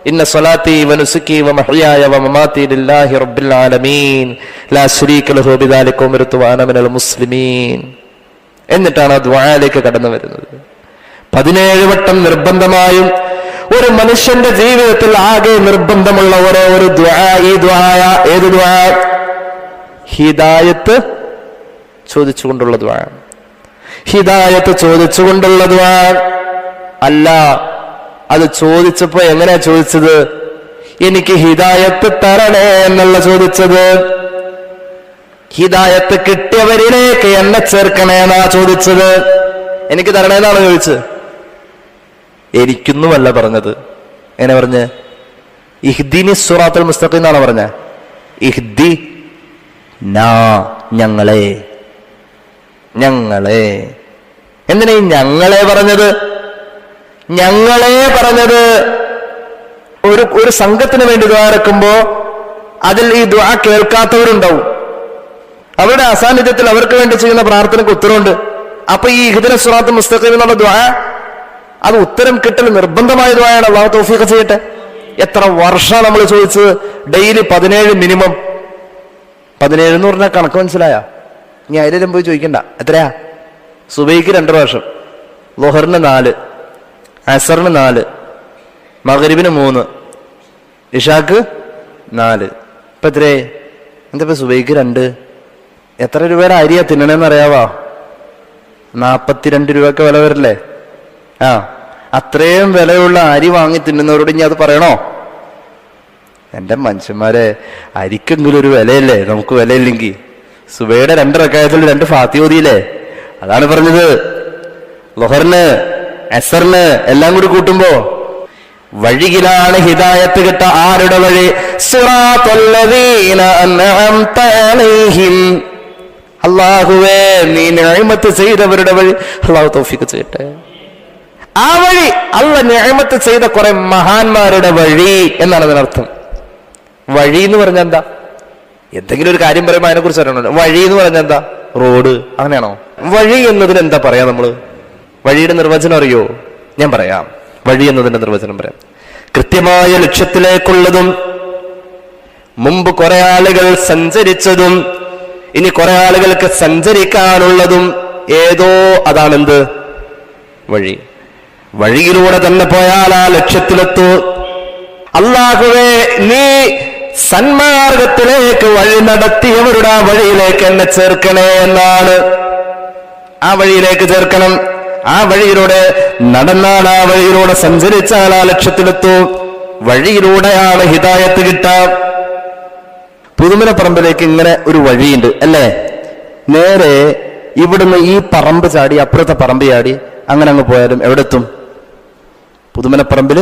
ഇന്ന സ്വലാത്തി വനുസുക്കി വമഹ്യായ വമമാതി ലില്ലാഹി റബ്ബിൽ ആലമീൻ ലാ ശരീക ലഹു ബിദാലിക ഉമിർതു വഅന മിനൽ മുസ്ലിമീൻ എന്നിട്ടാണ് ദുആയിലേക്ക് കടന്നു വരുന്നത്. 17 വട്ടം നിർബന്ധമായും ഒരു മനുഷ്യന്റെ ജീവിതത്തിൽ ആകെ നിർബന്ധമുള്ള ഒരു ദുആ ഈ ദുആയ. ഏത് ദുആ? ഹിദായത്ത് ചോദിച്ചുകൊണ്ടുള്ള ദുആ. ഹിദായത്ത് ചോദിച്ചുകൊണ്ടുള്ള ദുആ അല്ല. അത് ചോദിച്ചപ്പോ എങ്ങനെയാ ചോദിച്ചത്? എനിക്ക് ഹിദായത്ത് തരണേ എന്നല്ല ചോദിച്ചത്. ഹിദായത്ത് കിട്ടിയവരിലേക്ക് എന്നെ ചേർക്കണേ എന്നാ ചോദിച്ചത്. എനിക്ക് തരണേന്നാണ് ചോദിച്ചത്. എനിക്കൊന്നുമല്ല പറഞ്ഞത്. എങ്ങനെ പറഞ്ഞ്? ഇഹ്ദിനി സിറാത്തുൽ മുസ്തഖീം എന്നാണ് പറഞ്ഞ. ഇഹ്ദി നാ, ഞങ്ങളെ. ഞങ്ങളെ എന്തിനാ ഈ ഞങ്ങളെ പറഞ്ഞത്? ഞങ്ങളെ പറഞ്ഞത് ഒരു സംഘത്തിന് വേണ്ടി ദുആ ഇറക്കുമ്പോ അതിൽ ഈ ദുആ കേൾക്കാത്തവരുണ്ടാവും. അവരുടെ അസാന്നിധ്യത്തിൽ അവർക്ക് വേണ്ടി ചെയ്യുന്ന പ്രാർത്ഥനയ്ക്ക് ഉത്തരവുണ്ട്. അപ്പൊ ഈ ഇഹ്ദിന സിറാത്തുൽ മുസ്തഖീം എന്നുള്ള ദുആ അത് ഉത്തരം കിട്ടൽ നിർബന്ധമായ ദുആയാണ്. അല്ലാഹു തൗഫീഖ് ചെയ്യട്ടെ. എത്ര വർഷം നമ്മൾ ചോദിച്ചത്? Daily 17 minimum. 17 എന്ന് പറഞ്ഞാൽ കണക്ക് മനസ്സിലായ? ഇനി അതിലും പോയി ചോദിക്കണ്ട. എത്രയാ? സുബൈക്ക് 2 പ്രാവശ്യം, ളുഹറിന് 4, അസറിന് 4, മഗ്രിബിന് 3, ഇശാക്ക് 4. ഇപ്പൊ എത്രേ? എന്താ സുബൈക്ക് 2? എത്ര രൂപയുടെ അരിയാ തിന്നണെന്ന് അറിയാവാ? 42 രൂപയൊക്കെ വില വരില്ലേ? അത്രയും വിലയുള്ള അരി വാങ്ങി തിന്നുന്നവരോട് ഇനി അത് പറയണോ? എന്റെ മനുഷ്യന്മാരെ, അരിക്കെങ്കിലും ഒരു വിലയല്ലേ? നമുക്ക് വിലയില്ലെങ്കിൽ സുബൈയുടെ 2 റക്അത്തിൽ 2 ഫാത്തിഹ ഓതിയില്ലേ? അതാണ് പറഞ്ഞത്. ളുഹറിന് അസറിന് എല്ലാം കൂടി കൂട്ടുമ്പോ വഴിയിലാണ് ഹിദായത്ത് കിട്ട. ആരുടെ വഴി? സിറാത്തുല്ലദീന അൻഅംത അലൈഹിം. അല്ലാഹുവേ, നീ നിഅമത്ത് ചെയ്തവരുടെ വഴി. അല്ലാഹു തൗഫീഖ് ചെയ്യട്ടെ. ആ വഴി, അല്ലാഹ് നിഅമത്ത് ചെയ്ത കുറെ മഹാന്മാരുടെ വഴി എന്നാണ് അതിനർത്ഥം. വഴി എന്ന് പറഞ്ഞാൽ എന്താ? എന്തെങ്കിലും ഒരു കാര്യം പറയുമ്പോൾ അതിനെ കുറിച്ച് അറിയണല്ലോ. വഴി എന്ന് പറഞ്ഞാൽ എന്താ? റോഡ്, അങ്ങനെയാണോ? വഴി എന്നതിന് എന്താ പറയാ നമ്മള്? വഴിയുടെ നിർവചനം അറിയോ? ഞാൻ പറയാം. വഴി എന്നതിന്റെ നിർവചനം പറയാം. കൃത്യമായ ലക്ഷ്യത്തിലേക്കുള്ളതും മുമ്പ് കുറെ ആളുകൾ സഞ്ചരിച്ചതും ഇനി കുറെ ആളുകൾക്ക് സഞ്ചരിക്കാനുള്ളതും ഏതോ അതാണെന്ത്? വഴി. വഴിയിലൂടെ തന്നെ പോയാൽ ആ ലക്ഷ്യത്തിലെത്തൂ. അല്ലാഹുവേ, നീ സന്മാർഗത്തിലേക്ക് വഴി നടത്തിയവരുടെ ആ വഴിയിലേക്ക് എന്നെ ചേർക്കണേ എന്നാണ്. ആ വഴിയിലേക്ക് ചേർക്കണം. ആ വഴിയിലൂടെ നടന്നാൽ, ആ വഴിയിലൂടെ സഞ്ചരിച്ചാൽ ആ ലക്ഷ്യത്തിലെത്തൂ. വഴിയിലൂടെയാണ് ഹിദായത്ത് കിട്ടാം. പുതുമനപ്പറമ്പിലേക്ക് ഇങ്ങനെ ഒരു വഴിയുണ്ട് അല്ലേ? നേരെ ഇവിടുന്ന് ഈ പറമ്പ് ചാടി അപ്പുറത്തെ പറമ്പ് ചാടി അങ്ങനെ അങ്ങ് പോയാലും എവിടെ എത്തും? പുതുമനപ്പറമ്പിൽ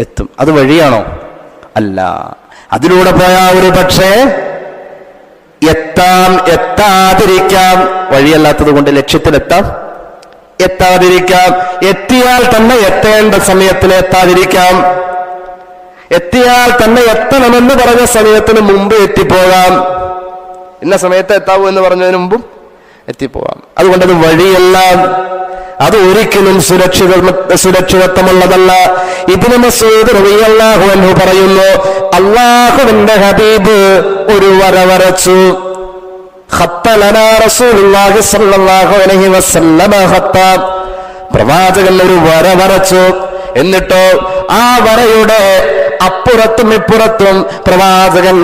എത്തും. അത് വഴിയാണോ? അല്ല. അതിലൂടെ പോയാ ഒരു പക്ഷേ എത്താം, എത്താതിരിക്കാം. വഴിയല്ലാത്തത് കൊണ്ട് ലക്ഷ്യത്തിലെത്താം, എത്താതിരിക്കാം. എത്തിയാൽ തന്നെ എത്തേണ്ട സമയത്തിന് എത്താതിരിക്കാം. എത്തിയാൽ തന്നെ എത്തണമെന്ന് പറഞ്ഞ സമയത്തിന് മുമ്പ് എത്തിപ്പോകാം. ഇന്ന സമയത്ത് എത്താവൂ എന്ന് പറഞ്ഞതിന് മുമ്പും എത്തിപ്പോകാം. അതുകൊണ്ടത് വഴിയെല്ലാം അത് ഒരിക്കലും സുരക്ഷിതത്വമുള്ളതല്ല. ഇബ്നു മസ്ഊദ് റളിയല്ലാഹു അൻഹു പറയുന്നു, അല്ലാഹുവിന്റെ ഹബീബ് ഒരു വര വരച്ചു. ഖത്ത ലനാ റസൂലുള്ളാഹി സ്വല്ലല്ലാഹു അലൈഹി വസല്ലമ ഖത്ത. പ്രവാചകൻ ഒരു വര വരച്ചു. എന്നിട്ടോ ആ വരയുടെ അപ്പുറത്തും ഇപ്പുറത്തും പ്രവാചകൻ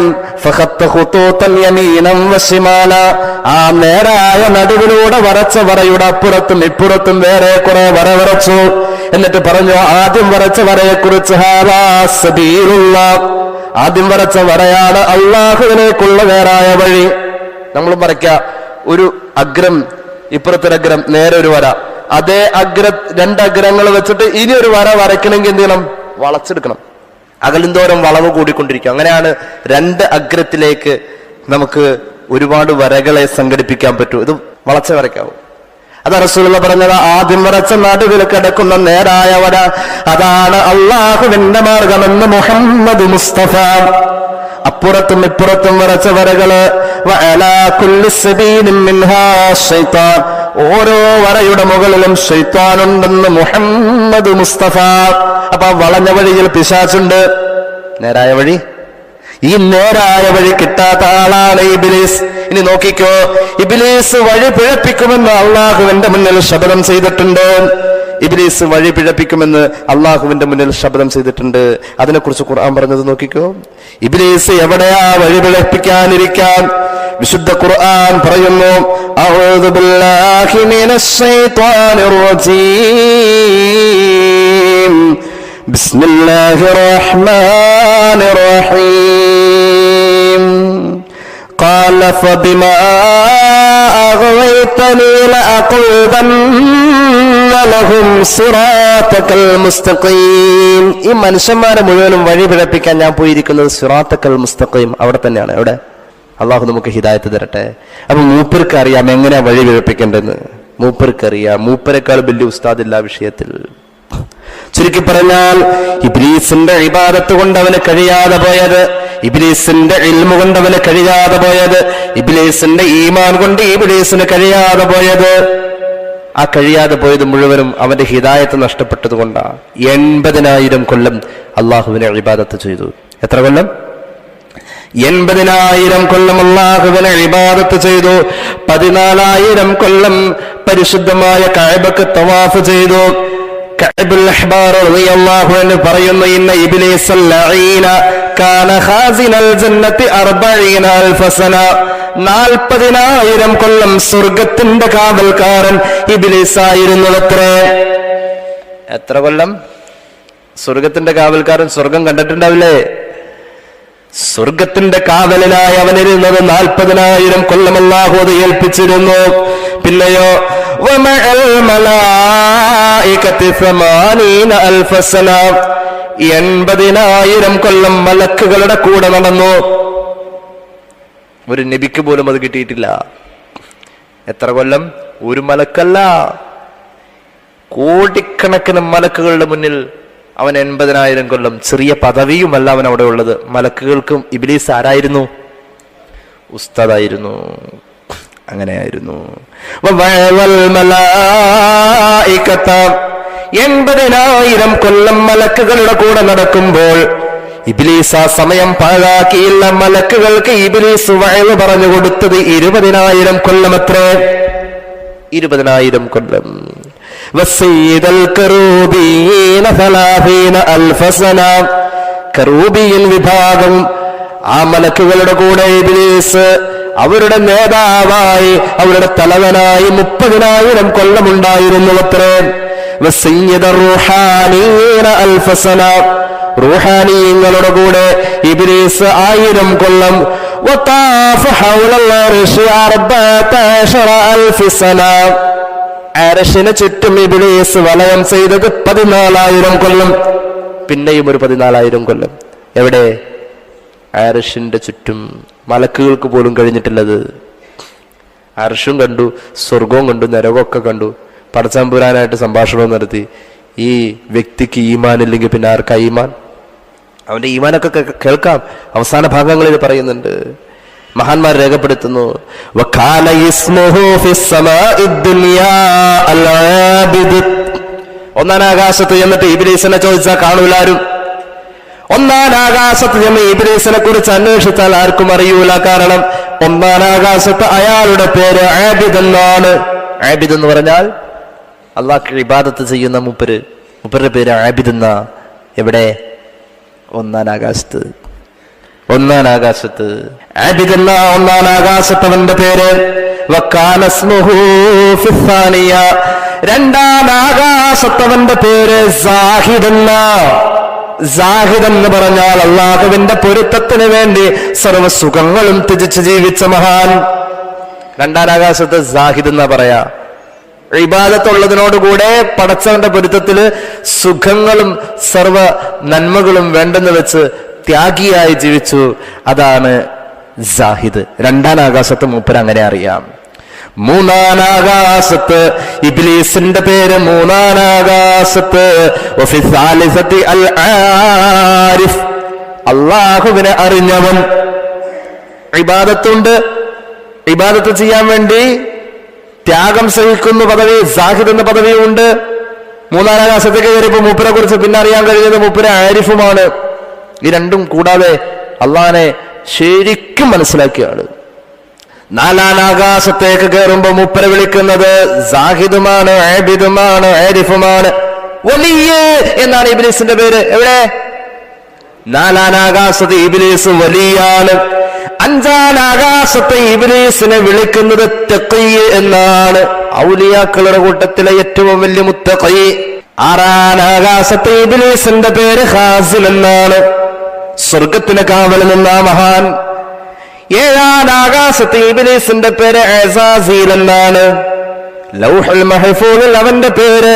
ആ നേരായ നടുവിലൂടെ വരച്ച വരയുടെ അപ്പുറത്തും ഇപ്പുറത്തും വേറെ കുറെ വര വരച്ചു. എന്നിട്ട് പറഞ്ഞു, ആദ്യം വരച്ച വരയെ കുറിച്ച് ആദ്യം വരച്ച വരയാണ് അള്ളാഹുവിലേക്കുള്ള വേറായ വഴി. നമ്മൾ വരയ്ക്കാം ഒരു അഗ്രം, ഇപ്പുറത്തൊരഗ്രം, നേരെ ഒരു വര. അതേ രണ്ടഗ്രങ്ങൾ വെച്ചിട്ട് ഇനി ഒരു വര വരയ്ക്കണമെങ്കിൽ എന്ത് ചെയ്യണം? വളച്ചെടുക്കണം. അകലുന്തോറും വളവ് കൂടിക്കൊണ്ടിരിക്കും. അങ്ങനെയാണ് രണ്ട് അഗ്രത്തിലേക്ക് നമുക്ക് ഒരുപാട് വരകളെ സംഘടിപ്പിക്കാൻ പറ്റൂ. ഇത് വളച്ച വരയ്ക്കാവും. അതാ റസൂലുള്ളാഹി പറഞ്ഞത്, ആദ്യം വരച്ച നടുവിൽ കിടക്കുന്ന നേരായ വര അതാണ് അള്ളാഹുവിന്റെ മാർഗമെന്ന് മുഹമ്മദ് മുസ്തഫ. അപ്പുറത്തും ഇപ്പുറത്തും വരച്ച വരകള് ഓരോ വരയുടെ മുകളിലും ശൈത്താനുണ്ടെന്ന് മുഹമ്മദ് മുസ്തഫ. അപ്പൊ വളഞ്ഞ വഴിയിൽ പിശാചുണ്ട്, നേരായ വഴി, ഈ നേരായ വഴി കിട്ടാത്ത ആളാണ് ഇബ്ലീസ്. ഇനി നോക്കിക്കോ, ഇബ്ലീസ് വഴി പിഴപ്പിക്കുമെന്ന് അള്ളാഹുവിന്റെ മുന്നിൽ ശപഥം ചെയ്തിട്ടുണ്ട്. ഇബ്ലീസ് വഴി പിഴപ്പിക്കുമെന്ന് അള്ളാഹുവിന്റെ മുന്നിൽ ശപഥം ചെയ്തിട്ടുണ്ട്. അതിനെക്കുറിച്ച് ഖുർആൻ പറഞ്ഞത് നോക്കിക്കോ. ഇബ്ലീസ് എവിടെയാ വഴി പിഴപ്പിക്കാനിരിക്കാൻ? വിശുദ്ധ ഖുർആൻ പറയുന്നു, അഊദു ബില്ലാഹി മിനശ് ശൈത്വാനിർ റജീം ബിസ്മില്ലാഹിർ റഹ്മാനിർ റഹീം ഖാല ഫബിമാ അഗ്വൈതനി ലഅഖുദന്ന ലഹും സിറാത്തകൽ മുസ്തഖീം. ഈ മനുഷ്യന്മാരെ മുഴുവനും വഴി പിഴപ്പിക്കാൻ ഞാൻ പോയിരിക്കുന്നത് സിറാത്തകൽ മുസ്തഖീം അവിടെ തന്നെയാണ്. എവിടെ? അള്ളാഹു നമുക്ക് ഹിദായത്ത് തരട്ടെ. അപ്പൊ മൂപ്പർക്ക് അറിയാം എങ്ങനെയാ വഴി പിഴപ്പിക്കേണ്ടതെന്ന്. മൂപ്പർക്ക് അറിയാം. മൂപ്പരെക്കാൾ വലിയ ഉസ്താദില്ല വിഷയത്തിൽ. ചുരുക്കി പറഞ്ഞാൽ, ഇബ്ലീസിന്റെ ഇബാദത്ത് കൊണ്ട് അവന് കഴിയാതെ പോയത്, ഇബ്ലീസിന്റെ ഇൽമു കൊണ്ട് അവന് കഴിയാതെ പോയത്, ഇബ്ലീസിന്റെ ഈമാൻ കൊണ്ട് ഇബ്ലീസിന് കഴിയാതെ പോയത്, ആ കഴിയാതെ പോയത് മുഴുവനും അവന്റെ ഹിദായത്ത് നഷ്ടപ്പെട്ടത് കൊണ്ടാണ്. 80,000 കൊല്ലം അള്ളാഹുവിനെ ഇബാദത്ത് ചെയ്തു. എത്ര കൊല്ലം? 80,000 കൊല്ലം അള്ളാഹുവിനെ ഇബാദത്ത് ചെയ്തു. 14,000 കൊല്ലം പരിശുദ്ധമായ കഅബക്ക് തവാഫ് ചെയ്തു. കഅബുൽ അഹ്ബാർ റളിയല്ലാഹു അൻഹു പറയുന്നു, ഇന്ന ഇബ്ലീസൽ ലഈന കാന ഖാസിനൽ ജന്നത്തി 40,000 സന. 40,000 കൊല്ലം സ്വർഗത്തിന്റെ കാവൽക്കാരൻ ഇബ്ലീസ് ആയിരുന്നു. എത്ര കൊല്ലം സ്വർഗത്തിന്റെ കാവൽക്കാരൻ? സ്വർഗം കണ്ടിട്ടുണ്ടാവില്ലേ? സ്വർഗത്തിന്റെ കാവലിനായി അവനിരുന്നത് 40,000 കൊല്ലം അല്ലാഹു അത് ഏൽപ്പിച്ചിരുന്നു. പിന്നെയോ 80,000 കൊല്ലം മലക്കുകളുടെ കൂടെ നടന്നു. ഒരു നബിക്ക് പോലും അത് കിട്ടിയിട്ടില്ല. എത്ര കൊല്ലം? ഒരു മലക്കല്ല, കോടിക്കണക്കിന് മലക്കുകളുടെ മുന്നിൽ അവൻ 80,000 കൊല്ലം. ചെറിയ പദവിയുമല്ല അവൻ അവിടെ ഉള്ളത്. മലക്കുകൾക്കും ഇബ്ലീസ് ആരായിരുന്നു? ഉസ്താദായിരുന്നു. അങ്ങനെയായിരുന്നു. 80,000 കൊല്ലം മലക്കുകളുടെ കൂടെ നടക്കുമ്പോൾ ഇബ്ലീസ് ആ സമയം പാഴാക്കിയില്ല. മലക്കുകൾക്ക് ഇബ്ലീസ് വഅദ് പറഞ്ഞു കൊടുത്തത് 20,000 കൊല്ലം. എത്ര? 20,000 കൊല്ലം. കറൂബിയൻ വിഭാഗം, ആ മലക്കുകളുടെ കൂടെ ഇബ്ലീസ് അവരുടെ നേതാവായി, അവരുടെ തലവനായി 30,000 കൊല്ലമുണ്ടായിരുന്നു. അത്ര റൂഹാനിയങ്ങളുടെ കൂടെ ഇബ്ലീസ് 1000 കൊല്ലം. അർശിന് ചുറ്റും ഇബ്ലീസ് വലയം ചെയ്തത് 14,000 കൊല്ലം. പിന്നെയും ഒരു 14,000 കൊല്ലം. എവിടെ? അർശിന്റെ ചുറ്റും. മലക്കുകൾക്ക് പോലും കഴിഞ്ഞിട്ടുള്ളത്. അർശും കണ്ടു, സ്വർഗവും കണ്ടു, നരകമൊക്കെ കണ്ടു. പടച്ചമ്പുരാനായിട്ട് സംഭാഷണവും നടത്തി. ഈ വ്യക്തിക്ക് ഈമാൻ ഇല്ലെങ്കിൽ പിന്നെ ആർക്കാ ഈമാൻ? അവന്റെ ഈമാനൊക്കെ കേൾക്കാം. അവസാന ഭാഗങ്ങളിൽ പറയുന്നുണ്ട്, മഹാന്മാർ രേഖപ്പെടുത്തുന്നു, ഒന്നാം ആകാശത്ത് എന്നിട്ട് ഇബ്ലീസിനെ ചോദിച്ചാൽ കാണൂലാരും. ഒന്നാം ആകാശത്ത് ചെന്ന് ഇബ്ലീസിനെ കുറിച്ച് അന്വേഷിച്ചാൽ ആർക്കും അറിയൂല. കാരണം ഒന്നാം ആകാശത്ത് അയാളുടെ പേര് ആബിദ് എന്നാണ്. ആബിദ് എന്ന് പറഞ്ഞാൽ അള്ളാഹ്ക്ക് ഇബാദത്ത് ചെയ്യുന്ന മൂപ്പരുടെ പേര് ആബിദ് എന്നാ. എവിടെ? ഒന്നാം ആകാശത്ത് ആബിദ് എന്ന ഒന്നാം ആകാശത്തവന്റെ പേര്. വക്കാന ഇസ്മുഹു ഫിസ്സാനിയ, രണ്ടാം ആകാശത്തവന്റെ പേര് സാഹിദ് എന്ന് പറഞ്ഞാൽ അള്ളാഹുവിന്റെ പൊരുത്തത്തിന് വേണ്ടി സർവ്വ സുഖങ്ങളും ത്യജിച്ച് ജീവിച്ച മഹാൻ. രണ്ടാം ആകാശത്ത് സാഹിദ് എന്നാ പറയാ. ഇബാദത്തുള്ളതിനോടുകൂടെ പടച്ചവന്റെ പൊരുത്തത്തില് സുഖങ്ങളും സർവ്വ നന്മകളും വേണ്ടെന്ന് വെച്ച് ത്യാഗിയായി ജീവിച്ചു. അതാണ് സാഹിദ്. രണ്ടാം ആകാശത്ത് മൂപ്പര് അങ്ങനെ അറിയാം. മൂന്നാം ആകാശത്ത് ഇബ്ലീസിന്റെ പേര്. മൂന്നാം ആകാശത്ത് അള്ളാഹുവിനെ അറിഞ്ഞവൻ. ഇബാദത്തുണ്ട്, ഇബാദത്ത് ചെയ്യാൻ വേണ്ടി ത്യാഗം സഹിക്കുന്ന പദവി സാഹിദ് എന്ന പദവിയുണ്ട്. മൂന്നാം ആകാശത്തേക്ക് കയറിയപ്പോ മൂപ്പരെ കുറിച്ച് പിന്നെ അറിയാൻ കഴിയുന്നത് മൂപ്പര് ആരിഫുമാണ്. ഈ രണ്ടും കൂടാതെ അള്ളാഹിനെ ശരിക്കും മനസ്സിലാക്കിയ ആള്. നാലാം ആകാശത്തേക്ക് കയറുമ്പോ മൂപ്പരെ വിളിക്കുന്നത് സാഹിദുമാണ്, ആബിദുമാണ്, ആരിഫുമാണ്. വലിയ എന്നാണ് ഇബ്ലീസിന്റെ പേര്. എവിടെ? നാലാം ആകാശത്ത് ഇബ്ലീസ് വലിയാണ്. അഞ്ചാം ആകാശത്തെ ഇബ്ലീസിനെ വിളിക്കുന്നത് തഖീ എന്നാണ്, ഔലിയാക്കളുടെ കൂട്ടത്തിലെ ഏറ്റവും വലിയ മുത്തഖീ. ആറാം ആകാശത്തെ ഇബ്ലീസിന്റെ പേര് ഖാസിൽ എന്നാണ്, സ്വർഗത്തിന് കാവൽ നിന്ന മഹാൻ. ഏഴാം ആകാശത്തെ ഇബ്ലീസിന്റെ പേര് അസാസീൽ എന്നാണ്, ലൗഹുൽ മഹ്ഫൂദിൽ അവന്റെ പേര്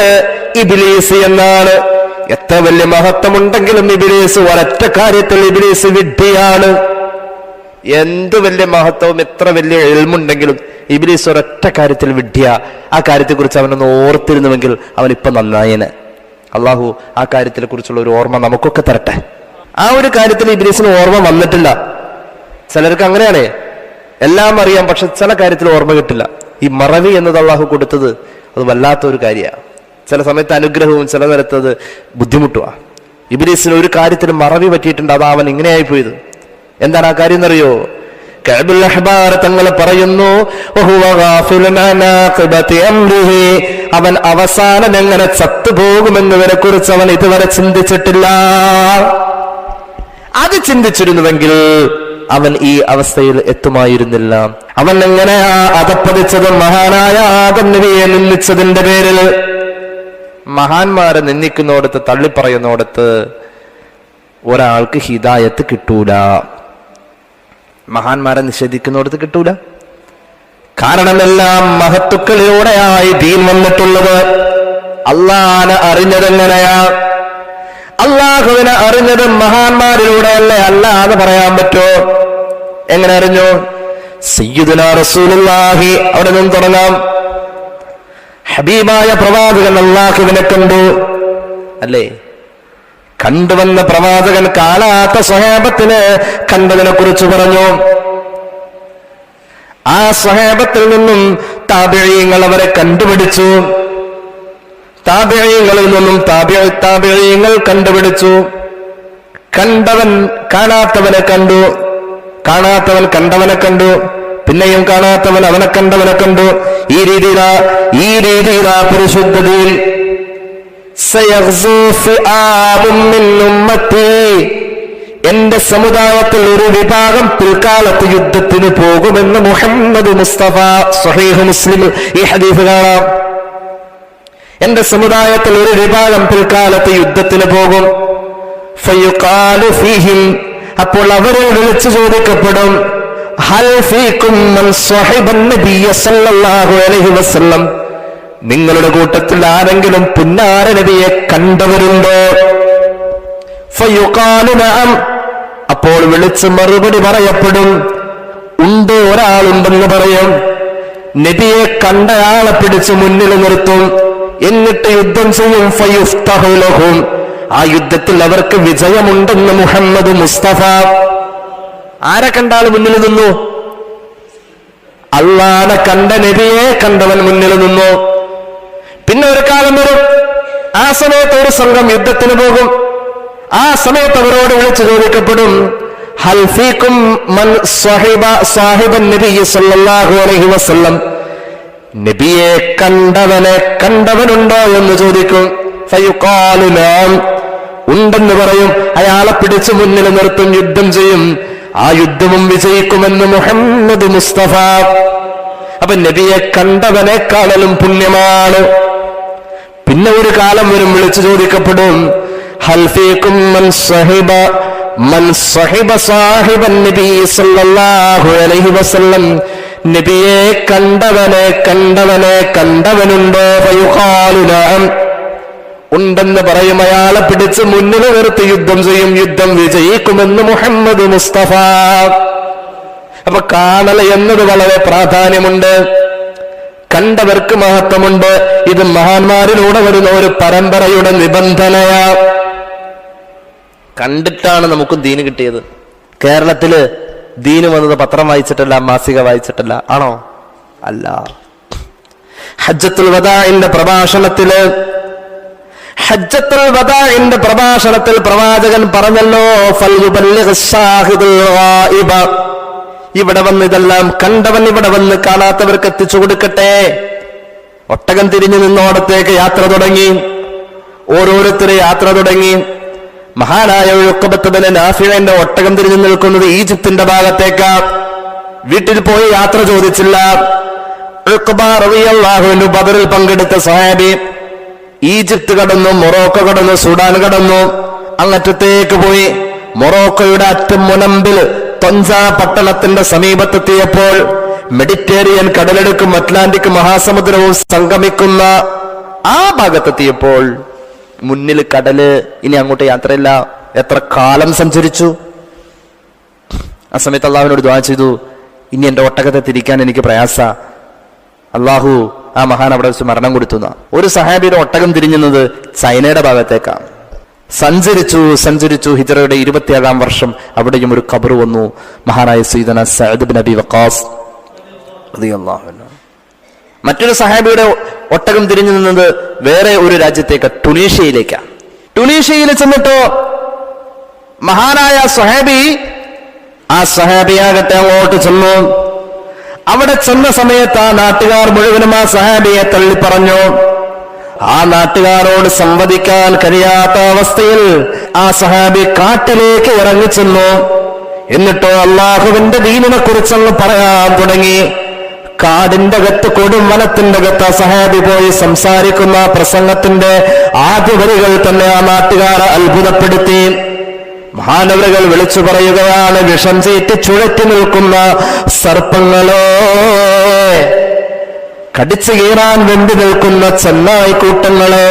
ഇബ്ലീസ് എന്നാണ്. എത്ര വലിയ മഹത്വമുണ്ടെങ്കിലും ഇബ്ലീസ് ഒരൊറ്റ കാര്യത്തിൽ ഇബ്ലീസ് വിഡ്ഢിയാണ്. എന്ത് വലിയ മഹത്വവും എത്ര വലിയ ഇൽമുണ്ടെങ്കിലും ഇബ്ലീസ് ഒരൊറ്റ കാര്യത്തിൽ വിഡ്ഢിയ. ആ കാര്യത്തെ കുറിച്ച് അവനൊന്ന് ഓർത്തിരുന്നുവെങ്കിൽ അവനിപ്പൊ നന്നായേനെ. അള്ളാഹു ആ കാര്യത്തിനെ കുറിച്ചുള്ള ഒരു ഓർമ്മ നമുക്കൊക്കെ തരട്ടെ. ആ ഒരു കാര്യത്തിൽ ഇബ്ലീസിന് ഓർമ്മ വന്നിട്ടില്ല. ചിലർക്ക് അങ്ങനെയാണ്, എല്ലാം അറിയാം പക്ഷെ ചില കാര്യത്തിൽ ഓർമ്മ കിട്ടില്ല. ഈ മറവി എന്നത് അള്ളാഹു കൊടുത്തത് അത് വല്ലാത്തൊരു കാര്യമാണ്. ചില സമയത്ത് അനുഗ്രഹവും ചില തരത്തത് ബുദ്ധിമുട്ടുവാ. ഇബ്ലീസിന് ഒരു കാര്യത്തിൽ മറവി പറ്റിയിട്ടുണ്ട്. അതാ അവൻ ഇങ്ങനെയായി പോയത്. എന്താണ് ആ കാര്യം എന്നറിയോ? കഅബുൽ അഹ്ബാർ തങ്ങൾ പറയുന്നു, അവൻ അവസാനം എങ്ങനെ ചത്തുപോകുമെന്നതിനെ കുറിച്ച് അവൻ ഇതുവരെ ചിന്തിച്ചിട്ടില്ല. അത് ചിന്തിച്ചിരുന്നുവെങ്കിൽ അവൻ ഈ അവസ്ഥയിൽ എത്തുമായിരുന്നില്ല. അവൻ എങ്ങനെയാ അധപ്പതിച്ചത്? മഹാനായ ആദം നബിയെ നിന്ദിച്ചതിന്റെ പേരിൽ. മഹാന്മാരെ നിന്ദിക്കുന്നോടത്ത് തള്ളിപ്പറയുന്നോടത്ത് ഒരാൾക്ക് ഹിദായത്ത് കിട്ടൂല. മഹാന്മാരെ നിഷേധിക്കുന്നിടത്ത് കിട്ടൂല. കാരണം എല്ലാം മഹത്തുക്കളിലൂടെയായി ദീൻ വന്നിട്ടുള്ളത്. അള്ളാഹനെ അറിഞ്ഞതെങ്ങനെയാ? അള്ളാഹുവിനെ അറിഞ്ഞത് മഹാന്മാരിലൂടെയല്ലേ അല്ലാതെ പറയാൻ പറ്റോ? എങ്ങനെ അറിഞ്ഞു? സയ്യിദുനാ റസൂലുള്ളാഹി അവിടെ നിന്ന് തുടങ്ങാം. ഹബീബായ പ്രവാചകൻ അള്ളാഹുവിനെ കണ്ടു അല്ലേ? കണ്ടുവന്ന പ്രവാചകൻ കാണാത്ത സ്വഹാബത്തിന് കണ്ടതിനെ കുറിച്ച് പറഞ്ഞു. ആ സ്വഹാബത്തിൽ നിന്നും താബിഈങ്ങൾ അവരെ കണ്ടുപിടിച്ചു. താബിഈങ്ങളിൽ നിന്നും താബിഈങ്ങൾ കണ്ടുപിടിച്ചു. കണ്ടവൻ കാണാത്തവനെ കണ്ടു, കാണാത്തവൻ കണ്ടവനെ കണ്ടു, പിന്നെയും കാണാത്തവൻ അവനെ കണ്ടവനെ കണ്ടു. ഈ രീതിയിലാ പരിശുദ്ധതയിൽ എന്റെ സമുദായത്തിൽ ഒരു വിഭാഗം പിൽക്കാലത്ത് യുദ്ധത്തിന് പോകുമെന്ന് മുഹമ്മദ് മുസ്തഫ സ്വഹീഹ് മുസ്ലിം ഈ ഹദീസ് കാണാം. എന്റെ സമുദായത്തിൽ ഒരു വിഭാഗം പിൽക്കാലത്ത് യുദ്ധത്തിന് പോകും. ഫയുഖാലു ഫീഹിം, അപ്പോൾ അവരെ വിളിച്ചു ചോദിക്കപ്പെടും, ഹൽ ഫീകും മൻ സ്വഹിബൻ നബിയ സല്ലല്ലാഹു അലൈഹി വസല്ലം, നിങ്ങളുടെ കൂട്ടത്തിൽ ആരെങ്കിലും പുന്നാര നബിയെ കണ്ടവരുണ്ടോ? ഫയുഖാലു നഅം, അപ്പോൾ വിളിച്ച് മറുപടി പറയപ്പെടും, ഉണ്ട്, ഒരാളുണ്ടെന്ന് പറയും. നബിയെ കണ്ടയാളെ പിടിച്ച് മുന്നിൽ നിർത്തും, എന്നിട്ട് യുദ്ധം ചെയ്യും. ഫയുഫ്തഹു ലഹും, ആ യുദ്ധത്തിൽ അവർക്ക് വിജയമുണ്ടെന്ന് മുഹമ്മദ് മുസ്തഫ. ആരെ കണ്ടാൽ മുന്നിൽ നിന്നു? അള്ളാനെ കണ്ട നബിയെ കണ്ടവൻ മുന്നിൽ നിന്നു. പിന്നെ ഒരു കാലം വരും, ആ സമയത്ത് ഒരു സംഘം യുദ്ധത്തിന് പോകും. ആ സമയത്ത് അവരോട് വിളിച്ചു ചോദിക്കപ്പെടും, ഹൽ ഫീകും മൻ സാഹിബൻ നബി സല്ലല്ലാഹു അലൈഹി വസല്ലം, നബിയെ കണ്ടവനുണ്ടോ എന്ന് ചോദിക്കും. ഫയുഖാലു നഅം, ഉണ്ടെന്ന് പറയും. അയാളെ പിടിച്ച് മുന്നിൽ നിർത്തും, യുദ്ധം ചെയ്യും. ആ യുദ്ധവും വിജയിക്കുമെന്ന് മുഹമ്മദ് മുസ്തഫ. അപ്പൊ നബിയെ കണ്ടവനെക്കാളും പുണ്യമാണ്. പിന്നെ ഒരു കാലം വരും, വിളിച്ചു ചോദിക്കപ്പെടും, ഹൽ ഫീകും മൻ സഹിബ സാഹിബൻ നബി സല്ലല്ലാഹു അലൈഹി വസല്ലം. നബിയെ കണ്ടവനുണ്ടോ? ഫയുഖാലു നഅം, ഉണ്ടെന്ന് പറയും. അയാളെ പിടിച്ച് മുന്നിൽ നിർത്തി യുദ്ധം ചെയ്യും, യുദ്ധം വിജയിക്കുമെന്ന് മുഹമ്മദ് മുസ്തഫ. അപ്പൊ കാണൽ എന്നത് വളരെ പ്രാധാന്യമുണ്ട്, കണ്ടവർക്ക് മഹത്വമുണ്ട്. ഇത് മഹാന്മാരിലൂടെ വരുന്ന ഒരു പരമ്പരയുടെ നിബന്ധനയാ. കണ്ടിട്ടാണ് നമുക്ക് ദീന് കിട്ടിയത്. കേരളത്തില് ദീന് വന്നത് പത്രം വായിച്ചിട്ടല്ല, മാസിക വായിച്ചിട്ടല്ല, ആണോ? അല്ല. ഹജ്ജത്തുൽ വദാഇന്റെ പ്രഭാഷണത്തിൽ പ്രവാചകൻ പറഞ്ഞല്ലോ, ഫൽയുബല്ലിഗ് ശാഹിദുൽ ഗായിബ, ഇവിടെ വന്ന് ഇതെല്ലാം കണ്ടവൻ ഇവിടെ വന്ന് കാണാത്തവർക്ക് എത്തിച്ചു കൊടുക്കട്ടെ. ഒട്ടകം തിരിഞ്ഞു നിന്നോടത്തേക്ക് യാത്ര തുടങ്ങി, ഓരോരുത്തരെ യാത്ര തുടങ്ങി. മഹാനായ ഉഖബത്ത് ബിൻ നാഫിഇന്റെ ഒട്ടകം തിരിഞ്ഞു നിൽക്കുന്നത് ഈജിപ്തിന്റെ ഭാഗത്തേക്കാ. വീട്ടിൽ പോയി യാത്ര ചോദിച്ചില്ല. ഉഖബ റളിയല്ലാഹു അൻഹു ബദറിൽ പങ്കെടുത്ത സഹാബി, ഈജിപ്ത് കടന്നു, മൊറോക്കോ കടന്നു, സുഡാൻ കടന്നു, അങ്ങറ്റത്തേക്ക് പോയി. മൊറോക്കോയുടെ അറ്റം മുനമ്പിൽ തൊൻസ പട്ടണത്തിന്റെ സമീപത്തെത്തിയപ്പോൾ മെഡിറ്ററേനിയൻ കടലെടുക്കും അറ്റ്ലാന്റിക് മഹാസമുദ്രവും സംഗമിക്കുന്ന ആ ഭാഗത്തെത്തിയപ്പോൾ മുന്നിൽ കടല്, ഇനി അങ്ങോട്ട് യാത്രയില്ല. എത്ര കാലം സഞ്ചരിച്ചു. ആ സമയത്ത് അള്ളാഹുവിനോട് ദുആ ചെയ്തു, ഇനി എന്റെ ഒട്ടകത്തെ തിരിക്കാൻ എനിക്ക് പ്രയാസ. അള്ളാഹു ആ മഹാൻ അവിടെ വെച്ച് മരണം കൊടുത്തു. ഒരു സഹാബിയുടെ ഒട്ടകം തിരിഞ്ഞുന്നത് ചൈനയുടെ ഭാഗത്തേക്കാണ്. സഞ്ചരിച്ചു. ഹിജ്റയുടെ 27-ാം വർഷം അവിടെയും ഒരു ഖബർ വന്നു. മഹാനായ സയ്യിദന സഅദ് ബിൻ അബി വഖാസ് റളിയല്ലാഹു അൻഹു. മറ്റൊരു സഹാബിയുടെ ഒട്ടകം തിരിഞ്ഞു നിന്നത് വേറെ ഒരു രാജ്യത്തേക്ക്, ടുണീഷ്യയിലേക്കാണ്. ടുണീഷ്യയിൽ ചെന്നിട്ടോ മഹാനായ ആ സഹാബിയാകട്ടെ അങ്ങോട്ട് ചെന്നു. അവിടെ ചെന്ന സമയത്ത് ആ നാട്ടുകാർ മുഴുവനും ആ സഹാബിയെ തള്ളി പറഞ്ഞു. ആ നാട്ടുകാരോട് സംവദിക്കാൻ കഴിയാത്ത അവസ്ഥയിൽ ആ സഹാബി കാട്ടിലേക്ക് ഇറങ്ങിച്ചെന്നു. എന്നിട്ടോ അള്ളാഹുവിന്റെ ദീനിനെ കുറിച്ചൊന്ന് പറയാൻ തുടങ്ങി. കാടിന്റെ അകത്ത്, കൊടും വനത്തിന്റെ അകത്ത് ആ സഹാബി പോയി സംസാരിക്കുന്ന പ്രസംഗത്തിന്റെ ആദ്യ വരികൾ തന്നെ ആ നാട്ടുകാരെ അത്ഭുതപ്പെടുത്തി. മഹാനവറുകൾ വിളിച്ചു പറയുകയാണ്, വിഷം ചീറ്റി ചുഴറ്റി നിൽക്കുന്ന സർപ്പങ്ങളോ, കടിച്ചു കീറാൻ വെന്തി നിൽക്കുന്ന ചെന്നായിക്കൂട്ടങ്ങളെ,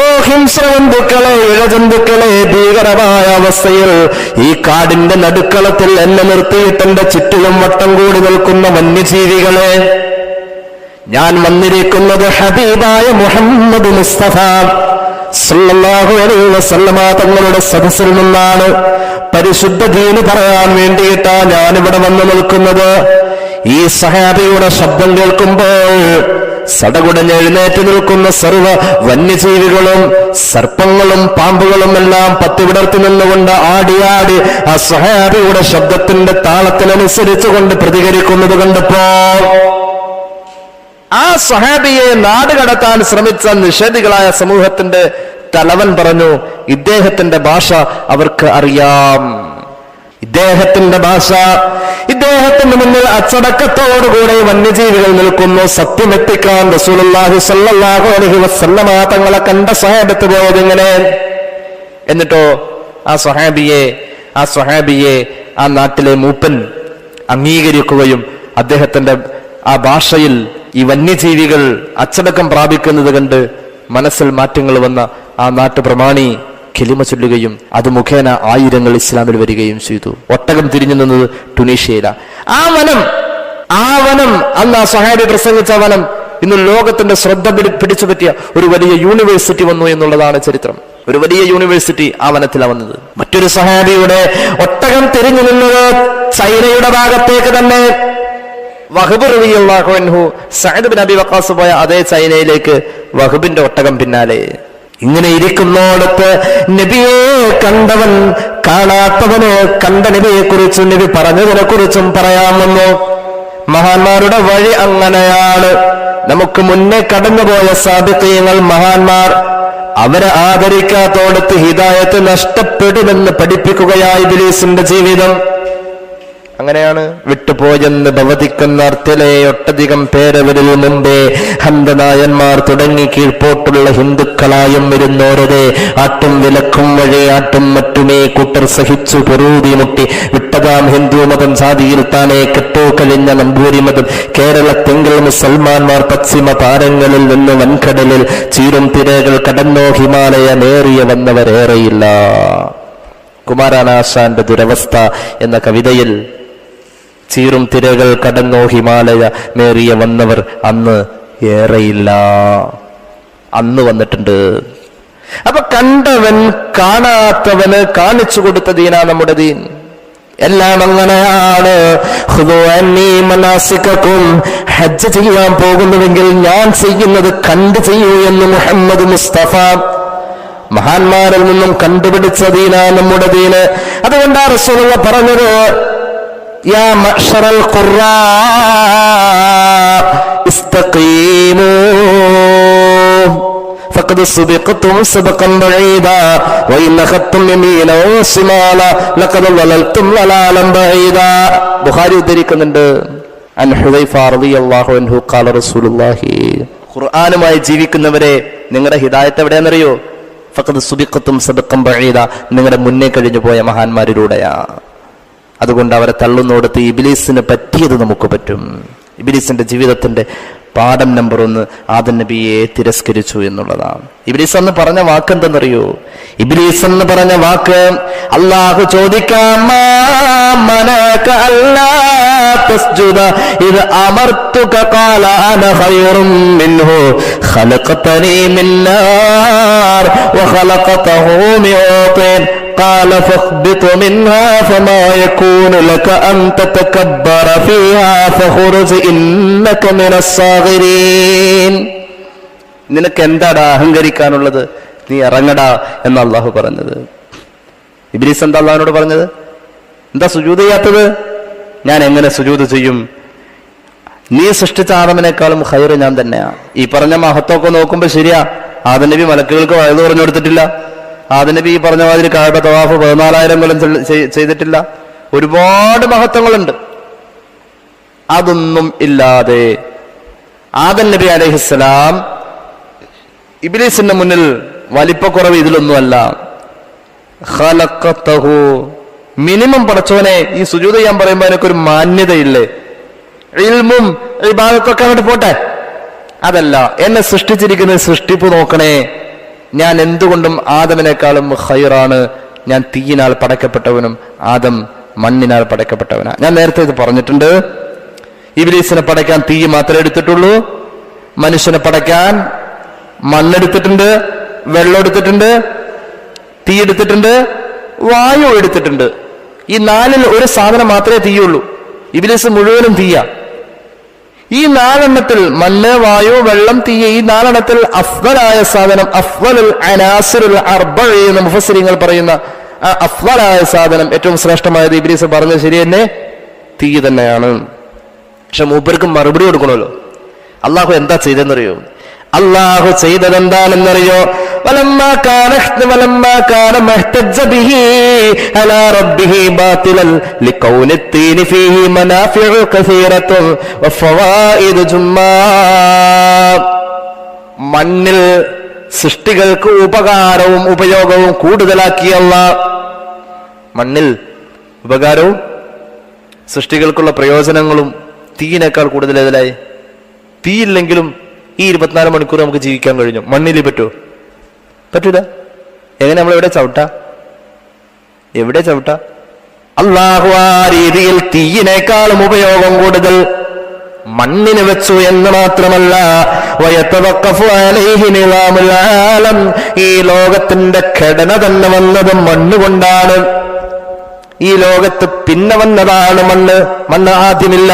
ഓ ഹിംസജന്തുക്കളെ, ഇഴജന്തുക്കളെ, ഭീകരമായ അവസ്ഥയിൽ ഈ കാടിന്റെ നടുക്കളത്തിൽ എന്നെ നിർത്തിയിട്ട് എന്റെ ചുറ്റിലും വട്ടം കൂടി നിൽക്കുന്ന വന്യജീവികളെ, ഞാൻ വന്നിരിക്കുന്നത് ഹബീബായ മുഹമ്മദ് മുസ്തഫ സല്ലല്ലാഹു അലൈഹി വസല്ലമ തങ്ങളുടെ സദസ്സിൽ നിന്നാണ്. പരിശുദ്ധ ദീന് പറയാൻ വേണ്ടിയിട്ടാ ഞാനിവിടെ വന്നു നിൽക്കുന്നത്. ഈ സഹാബിയുടെ ശബ്ദം കേൾക്കുമ്പോൾ സടകുടഞ്ഞ് എഴുന്നേറ്റ് നിൽക്കുന്ന സർവ്വ വന്യജീവികളും സർപ്പങ്ങളും പാമ്പുകളും എല്ലാം പത്തിവിടർത്തി നിന്നുകൊണ്ട് ആടിയാടി ആ സഹാബിയുടെ ശബ്ദത്തിന്റെ താളത്തിനനുസരിച്ചുകൊണ്ട് പ്രതികരിക്കുന്നത് കണ്ടപ്പോ ആ സഹാബിയെ നാടുകടത്താൻ ശ്രമിച്ച നിഷേധികളായ സമൂഹത്തിന്റെ തലവൻ പറഞ്ഞു, ഇദ്ദേഹത്തിന്റെ ഭാഷ അവർക്ക് അറിയാം. ഇദ്ദേഹത്തിന്റെ ഭാഷ, ഇദ്ദേഹത്തിന്റെ മുന്നിൽ അച്ചടക്കത്തോടുകൂടെ വന്യജീവികൾ നിൽക്കുന്നു. സത്യമെത്തിക്കാൻ റസൂലുള്ളാഹി സ്വല്ലല്ലാഹു അലൈഹി വസല്ലമ തങ്ങളെ കണ്ട സ്വഹാബത്ത് പോയത് എങ്ങനെ? എന്നിട്ടോ ആ സ്വഹാബിയെ ആ നാട്ടിലെ മൂപ്പൻ അംഗീകരിക്കുകയും അദ്ദേഹത്തിന്റെ ആ ഭാഷയിൽ ഈ വന്യജീവികൾ അച്ചടക്കം പ്രാപിക്കുന്നത് കണ്ട് മനസ്സിൽ മാറ്റങ്ങൾ വന്ന ആ നാട്ടുപ്രമാണി കലിമ ചൊല്ലുകയും അത് മുഖേന ആയിരങ്ങൾ ഇസ്ലാമിൽ വരികയും ചെയ്തു. ഒട്ടകം തിരിഞ്ഞു നിന്നത് ടുണീഷ്യയില. ആ വനം അന്ന് ആ സ്വഹാബി പ്രസംഗിച്ച വനം ഇന്ന് ലോകത്തിന്റെ ശ്രദ്ധ പിടിച്ചു പറ്റിയ ഒരു വലിയ യൂണിവേഴ്സിറ്റി വന്നു എന്നുള്ളതാണ് ചരിത്രം. ഒരു വലിയ യൂണിവേഴ്സിറ്റി ആ വനത്തിലാണ് വന്നത്. മറ്റൊരു സ്വഹാബിയുടെ ഒട്ടകം തിരിഞ്ഞു നിന്നത് ചൈനയുടെ ഭാഗത്തേക്ക് തന്നെ. വഹബ് റളിയല്ലാഹു അൻഹു സഅദ് ബിൻ അബി വഖാസ് പോയ അതേ ചൈനയിലേക്ക് വഹബിന്റെ ഒട്ടകം പിന്നാലെ. ഇങ്ങനെ ഇരിക്കുന്നോടത്ത് നബിയെ കണ്ടവൻ കാണാത്തവന് കണ്ട നബിയെ കുറിച്ചും നബി പറഞ്ഞതിനെ കുറിച്ചും പറയാമെന്നു. മഹാന്മാരുടെ വഴി അങ്ങനെയാണ്. നമുക്ക് മുന്നേ കടന്നുപോയ സാബിഖീങ്ങൾ മഹാന്മാർ അവരെ ആദരിക്കാത്തോടത്ത് ഹിദായത്ത് നഷ്ടപ്പെടുമെന്ന് പഠിപ്പിക്കുകയായി ഇബ്ലീസിന്റെ ജീവിതം. അങ്ങനെയാണ് വിട്ടുപോയെന്ന് ഭവതിക്കുന്ന അർത്ഥിലെ ഒട്ടധികം പേരവരിൽ മുമ്പേ ഹന്തനായന്മാർ തുടങ്ങി കീഴ്പോട്ടുള്ള ഹിന്ദുക്കളായും വരുന്നോരതെ ആട്ടും വിലക്കും വഴി ആട്ടും മറ്റുമേ കൂട്ടർ സഹിച്ചു പൊറൂതി മുട്ടി വിട്ടതാം ഹിന്ദു മതം സാധിയിൽ താനെ കെട്ടുകഴിഞ്ഞ നമ്പൂരി മതം കേരളത്തെങ്കിൽ മുസൽമാന്മാർ പശ്ചിമ താരങ്ങളിൽ നിന്ന് വൻകടലിൽ ചീരും തിരകൾ കടന്നോ ഹിമാലയമേറിയ വന്നവരേറെയില്ല. കുമാരനാശാന്റെ ദുരവസ്ഥ എന്ന കവിതയിൽ ചീറും തിരകൾ കടന്നോ ഹിമാലയ മേറിയ വന്നവർ അന്ന് ഏറെയില്ല, അന്ന് വന്നിട്ടുണ്ട്. അപ്പൊ കണ്ടവൻ കാണാത്തവന് കാണിച്ചു കൊടുത്ത ദീനാ നമ്മുടെ ദീൻ. എല്ലാം അങ്ങനെയാണ്. ഹജ്ജ് ചെയ്യാൻ പോകുന്നുവെങ്കിൽ ഞാൻ ചെയ്യുന്നത് കണ്ടു ചെയ്യൂ എന്ന് മുഹമ്മദ് മുസ്തഫ മഹാന്മാരിൽ നിന്നും കണ്ടുപിടിച്ച ദീനാ നമ്മുടെ ദീന്. അതുകൊണ്ടാണ് റസൂലുള്ളാഹി പറഞ്ഞത്, യാ മഅ്ശറൽ ഖുറാ ഇസ്തഖീമൂ ഫഖദ് സുബിഖതും സബഖൻ ബഈദാ വഇൻ അഖത്തും യമീന വശിമാല ലഖദ് വളൽതും വലാലൻ ബഈദാ. ബുഖാരി ഉദ്ധരിക്കുന്നുണ്ട്, അൻ ഹുദൈഫ റളിയല്ലാഹു അൻഹു ഖാല റസൂലുള്ളാഹി, ഖുർആനുമായി ജീവിക്കുന്നവരെ നിങ്ങളുടെ ഹിദായത്ത് എവിടെയാണെന്നറിയോ? ഫഖദ് സുബിഖതും സബഖൻ ബഈദാ, നിങ്ങളുടെ മുന്നേ കഴിഞ്ഞു പോയ മഹാന്മാരിലൂടെയാ. അതുകൊണ്ട് അവരെ തള്ളുന്നോടത്ത് ഇബ്ലീസിന് പറ്റിയത് നമുക്ക് പറ്റും. ഇബ്ലീസിന്റെ ജീവിതത്തിന്റെ പാഠം നമ്പർ 1 ആദം നബിയെ തിരസ്കരിച്ചു എന്നുള്ളതാണ്. ഇബ്ലീസ് എന്ന് പറഞ്ഞ വാക്ക് എന്തെന്നറിയോ? ഇബ്ലീസ് എന്ന് പറഞ്ഞ വാക്ക് അല്ലാഹു ചോദിക്കാം, قال فاهبط منها فما يكون لك أن تتكبر فيها فاخرج إنك من الصاغرين. നിനക്ക് എന്താടാ അഹങ്കരിക്കാനുള്ളത്? നീ ഇറങ്ങടാ എന്ന് അള്ളാഹു പറഞ്ഞത്. ഇബ്ലീസ് എന്താ അള്ളാഹുവിനോട് പറഞ്ഞത്? എന്താ സുജൂദ് ചെയ്യാത്തത്? ഞാൻ എങ്ങനെ സുജൂദ് ചെയ്യും? നീ സൃഷ്ടിച്ച ആദമിനേക്കാളും ഖൈറ് ഞാൻ തന്നെയാ. ഈ പറഞ്ഞ മഹത്വമൊക്കെ നോക്കുമ്പോ ശരിയാ, ആദം നബി മലക്കുകൾക്ക് വയത് പറഞ്ഞു കൊടുത്തിട്ടില്ല. ആദം നബി ഈ പറഞ്ഞ മാതിരി കഅബ തവാഫ് 14,000 കൊല്ലം ചെയ്തിട്ടില്ല. ഒരുപാട് മഹത്വങ്ങളുണ്ട്. അതൊന്നും ഇല്ലാതെ ആദം നബി അലൈഹിസ്സലാം ഇബ്ലീസിന്റെ മുന്നിൽ വലിപ്പക്കുറവ് ഇതിലൊന്നുമല്ല. ഖലഖതഹു, മിനിമം പടച്ചോനെ ഈ സുജൂദ് ചെയ്യാൻ പറയുമ്പോൾ എനിക്കൊരു മാന്യതയില്ലേ? ഇൽമും ഇബാദത്തൊക്കെ അങ്ങോട്ട് പോട്ടെ, അതല്ല, എന്നെ സൃഷ്ടിച്ചിരിക്കുന്ന സൃഷ്ടിപ്പ് നോക്കണേ. ഞാൻ എന്തുകൊണ്ടും ആദമിനേക്കാളും ഖൈറാണ്. ഞാൻ തീയിനാൽ പടക്കപ്പെട്ടവനും ആദം മണ്ണിനാൽ പടക്കപ്പെട്ടവനാ. ഞാൻ നേരത്തെ ഇത് പറഞ്ഞിട്ടുണ്ട്. ഇബ്ലീസിനെ പടയ്ക്കാൻ തീ മാത്രമേ എടുത്തിട്ടുള്ളൂ. മനുഷ്യനെ പടയ്ക്കാൻ മണ്ണെടുത്തിട്ടുണ്ട്, വെള്ളം എടുത്തിട്ടുണ്ട്, തീ എടുത്തിട്ടുണ്ട്, വായു എടുത്തിട്ടുണ്ട്. ഈ 4ൽ ഒരു സാധനം മാത്രമേ തീയുള്ളൂ. ഇബ്ലീസ് മുഴുവനും തീയാ. ഈ 4 മണ്ണ്, വായു, വെള്ളം, തീ, ഈ 4 അഫ്ളലായ സാധനം, അഫ്ളലുൽ അനാസിറുൽ അർബഅ എന്ന് മുഫസ്സിരിങ്ങൾ പറയുന്ന അഫ്ളലായ സാധനം, ഏറ്റവും ശ്രേഷ്ഠമായത് ഇബ്ലീസ് പറഞ്ഞത് ശരി തന്നെ, തീ തന്നെയാണ്. പക്ഷെ മൂപ്പർക്ക് മറുപടി കൊടുക്കണമല്ലോ. അള്ളാഹു എന്താ ചെയ്തെന്നറിയോ? അള്ളാഹു ചെയ്തതെന്താണെന്നറിയോ? ولما كان محتج به على ربه باطلا لكون الطين فيه منافع كثيرة وفوائد جمّا. മണ്ണിൽ സൃഷ്ടികൾക്ക് ഉപകാരവും ഉപയോഗവും കൂടുതലാക്കിയല്ല. മണ്ണിൽ ഉപകാരവും സൃഷ്ടികൾക്കുള്ള പ്രയോജനങ്ങളും തീയിനേക്കാൾ കൂടുതൽ ഏതിലായി? തീയില്ലെങ്കിലും ഈ 24 മണിക്കൂർ നമുക്ക് ജീവിക്കാൻ കഴിഞ്ഞു. മണ്ണിൽ പറ്റുമോ? പറ്റൂല. എങ്ങനെ? നമ്മൾ എവിടെ ചവിട്ട? അള്ളാഹു ആ രീതിയിൽ തീയിനേക്കാളും ഉപയോഗം കൂടുതൽ മണ്ണിന് വെച്ചു എന്ന് മാത്രമല്ല, ഈ ലോകത്തിന്റെ ഘടന തന്നെ വന്നത് മണ്ണുകൊണ്ടാണ്. ഈ ലോകത്ത് പിന്നെ വന്നതാണ് മണ്ണ് ആദ്യമില്ല.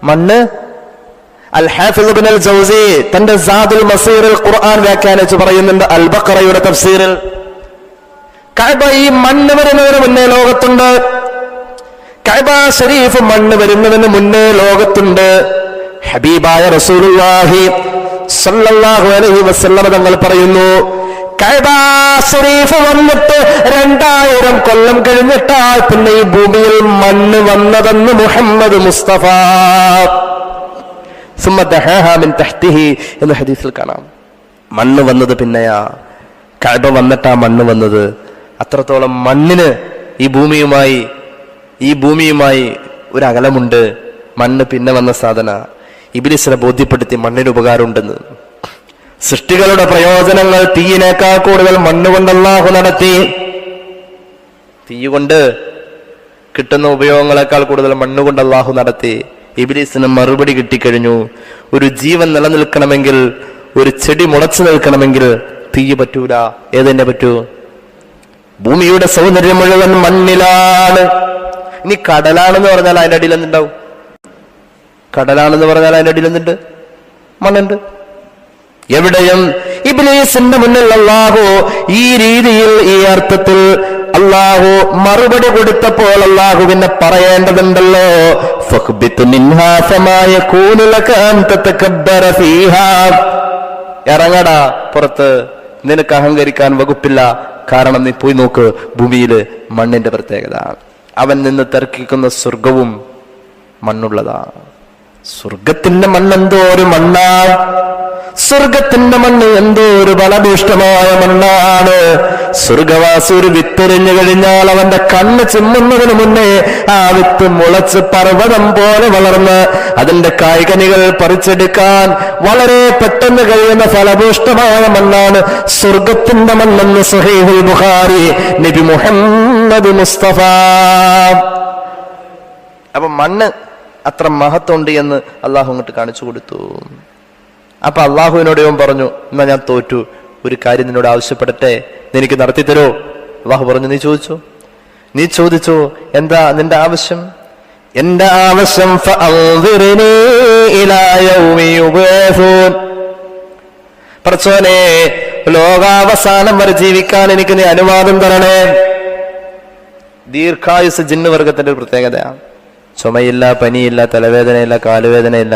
മണ്ണ് അൽ-ഹാഫിദ് ഇബ്നുൽ ജൗസി തന്റെ സാദുൽ മസീറിൽ ഖുർആൻ വ്യാഖ്യാനിച്ച് പറയുന്നുണ്ട്, അൽ ബഖറയുടെ തഫ്സീറിൽ, കഅബ ഈ മണ്ണ് വരുന്നതിന് മുന്നേ ലോകത്തുണ്ട്. കഅബ ശരീഫ് മണ്ണ് വരുന്നതിന് മുന്നേ ലോകത്തുണ്ട്. ഹബീബായ റസൂലുള്ളാഹി സല്ലല്ലാഹു അലൈഹി വസല്ലം തങ്ങൾ പറയുന്നു, കഅബ ശരീഫ് വന്നിട്ട് 2000 കൊല്ലം കഴിഞ്ഞിട്ടാ പിന്നെ ഈ ഭൂമിയിൽ മണ്ണ് വന്നതെന്ന് മുഹമ്മദ് മുസ്തഫ സുമ്മ ദഹാഹാ മിൻ തഹ്തിഹി എന്ന ഹദീസിൽ കാണാം. മണ്ണ് വന്നത് പിന്നെയാ, കഅബ വന്നിട്ടാ മണ്ണ് വന്നത്. അത്രത്തോളം മണ്ണിന് ഈ ഭൂമിയുമായി ഒരു അകലമുണ്ട്. മണ്ണ് പിന്നെ വന്ന സാധന. ഇബ്ലീസിനെ ബോധ്യപ്പെടുത്തി മണ്ണിന് ഉപകാരമുണ്ടെന്ന്. സൃഷ്ടികളുടെ പ്രയോജനങ്ങൾ തീയിനേക്കാൾ കൂടുതൽ മണ്ണുകൊണ്ട് അല്ലാഹു നടത്തി. തീ കൊണ്ട് കിട്ടുന്ന ഉപയോഗങ്ങളെക്കാൾ കൂടുതൽ മണ്ണുകൊണ്ട് അല്ലാഹു നടത്തി. ഇബ്ലീസിന് മറുപടി കിട്ടിക്കഴിഞ്ഞു. ഒരു ജീവൻ നിലനിൽക്കണമെങ്കിൽ, ഒരു ചെടി മുളച്ചു നിൽക്കണമെങ്കിൽ തീ പറ്റൂല. ഏതെന്നെ പറ്റൂ? ഭൂമിയുടെ സൗന്ദര്യം മുഴുവൻ മണ്ണിലാണ്. ഇനി കടലാണെന്ന് പറഞ്ഞാൽ അതിന്റെ അടിയിൽ എന്തുണ്ടാവും? കടലാണെന്ന് പറഞ്ഞാൽ അതിന്റെ അടിയിൽ എന്തുണ്ട്? മണ്ണുണ്ട്. എവിടെയും ഇബ്ലീസിന്റെ മുന്നിൽ അല്ലാഹു ഈ രീതിയിൽ, ഈ അർത്ഥത്തിൽ അല്ലാഹു മറുപടി കൊടുത്തപ്പോൾ അല്ലാഹു പിന്നെ പറയേണ്ടതുണ്ടല്ലോ, ഫഖ്ബിത് മിൻഹാ ഫമാ യകൂനു ലക അൻ തതകബ്ബറ ഫീഹാ. ഇറങ്ങടാ പുറത്ത്, നിനക്ക് അഹങ്കരിക്കാൻ വകുപ്പില്ല. കാരണം നീ പോയി നോക്ക്, ഭൂമിയില് മണ്ണിന്റെ പ്രത്യേകത. അവൻ നിന്ന് തർക്കിക്കുന്ന സ്വർഗവും മണ്ണുള്ളതാ. സ്വർഗത്തിന്റെ മണ്ണെന്തോ ഒരു മണ്ണാണ്. സ്വർഗത്തിന്റെ മണ്ണ് എന്തോ ഒരു ഫലഭൂഷ്ടമായ മണ്ണാണ്. സ്വർഗവാസി ഒരു വിത്തെറിഞ്ഞു കഴിഞ്ഞാൽ അവന്റെ കണ്ണ് ചിമ്മുന്നതിന് മുന്നേ ആ വിത്ത് മുളച്ച് പർവ്വതം പോലെ വളർന്ന് അതിന്റെ കായ്കനികൾ പറിച്ചെടുക്കാൻ വളരെ പെട്ടെന്ന് കഴിയുന്ന ഫലഭൂഷ്ടമായ മണ്ണാണ് സ്വർഗത്തിന്റെ മണ്ണെന്ന് സഹീഹുൽ ബുഖാരി നബി മുഹമ്മദ് മുസ്തഫ. അപ്പൊ മണ്ണ് അത്ര മഹത്വമുണ്ട് എന്ന് അള്ളാഹു അങ്ങോട്ട് കാണിച്ചു കൊടുത്തു. അപ്പൊ അള്ളാഹുവിനോട് ഇവൻ പറഞ്ഞു, എന്നാ ഞാൻ തോറ്റു, ഒരു കാര്യം നിന്നോട് ആവശ്യപ്പെടട്ടെ, നിനക്ക് നടത്തി തരോ? അള്ളാഹു പറഞ്ഞു, നീ ചോദിച്ചോ, എന്താ നിന്റെ ആവശ്യം? എന്റെ ആവശ്യം പറച്ചോനെ, ലോകാവസാനം വരെ ജീവിക്കാൻ എനിക്ക് നീ അനുവാദം തരണേ. ദീർഘായുസ് ജിന്ന് വർഗത്തിന്റെ ഒരു പ്രത്യേകതയാണ്. ചുമയില്ല, പനിയില്ല, തലവേദനയില്ല, കാലുവേദനയില്ല.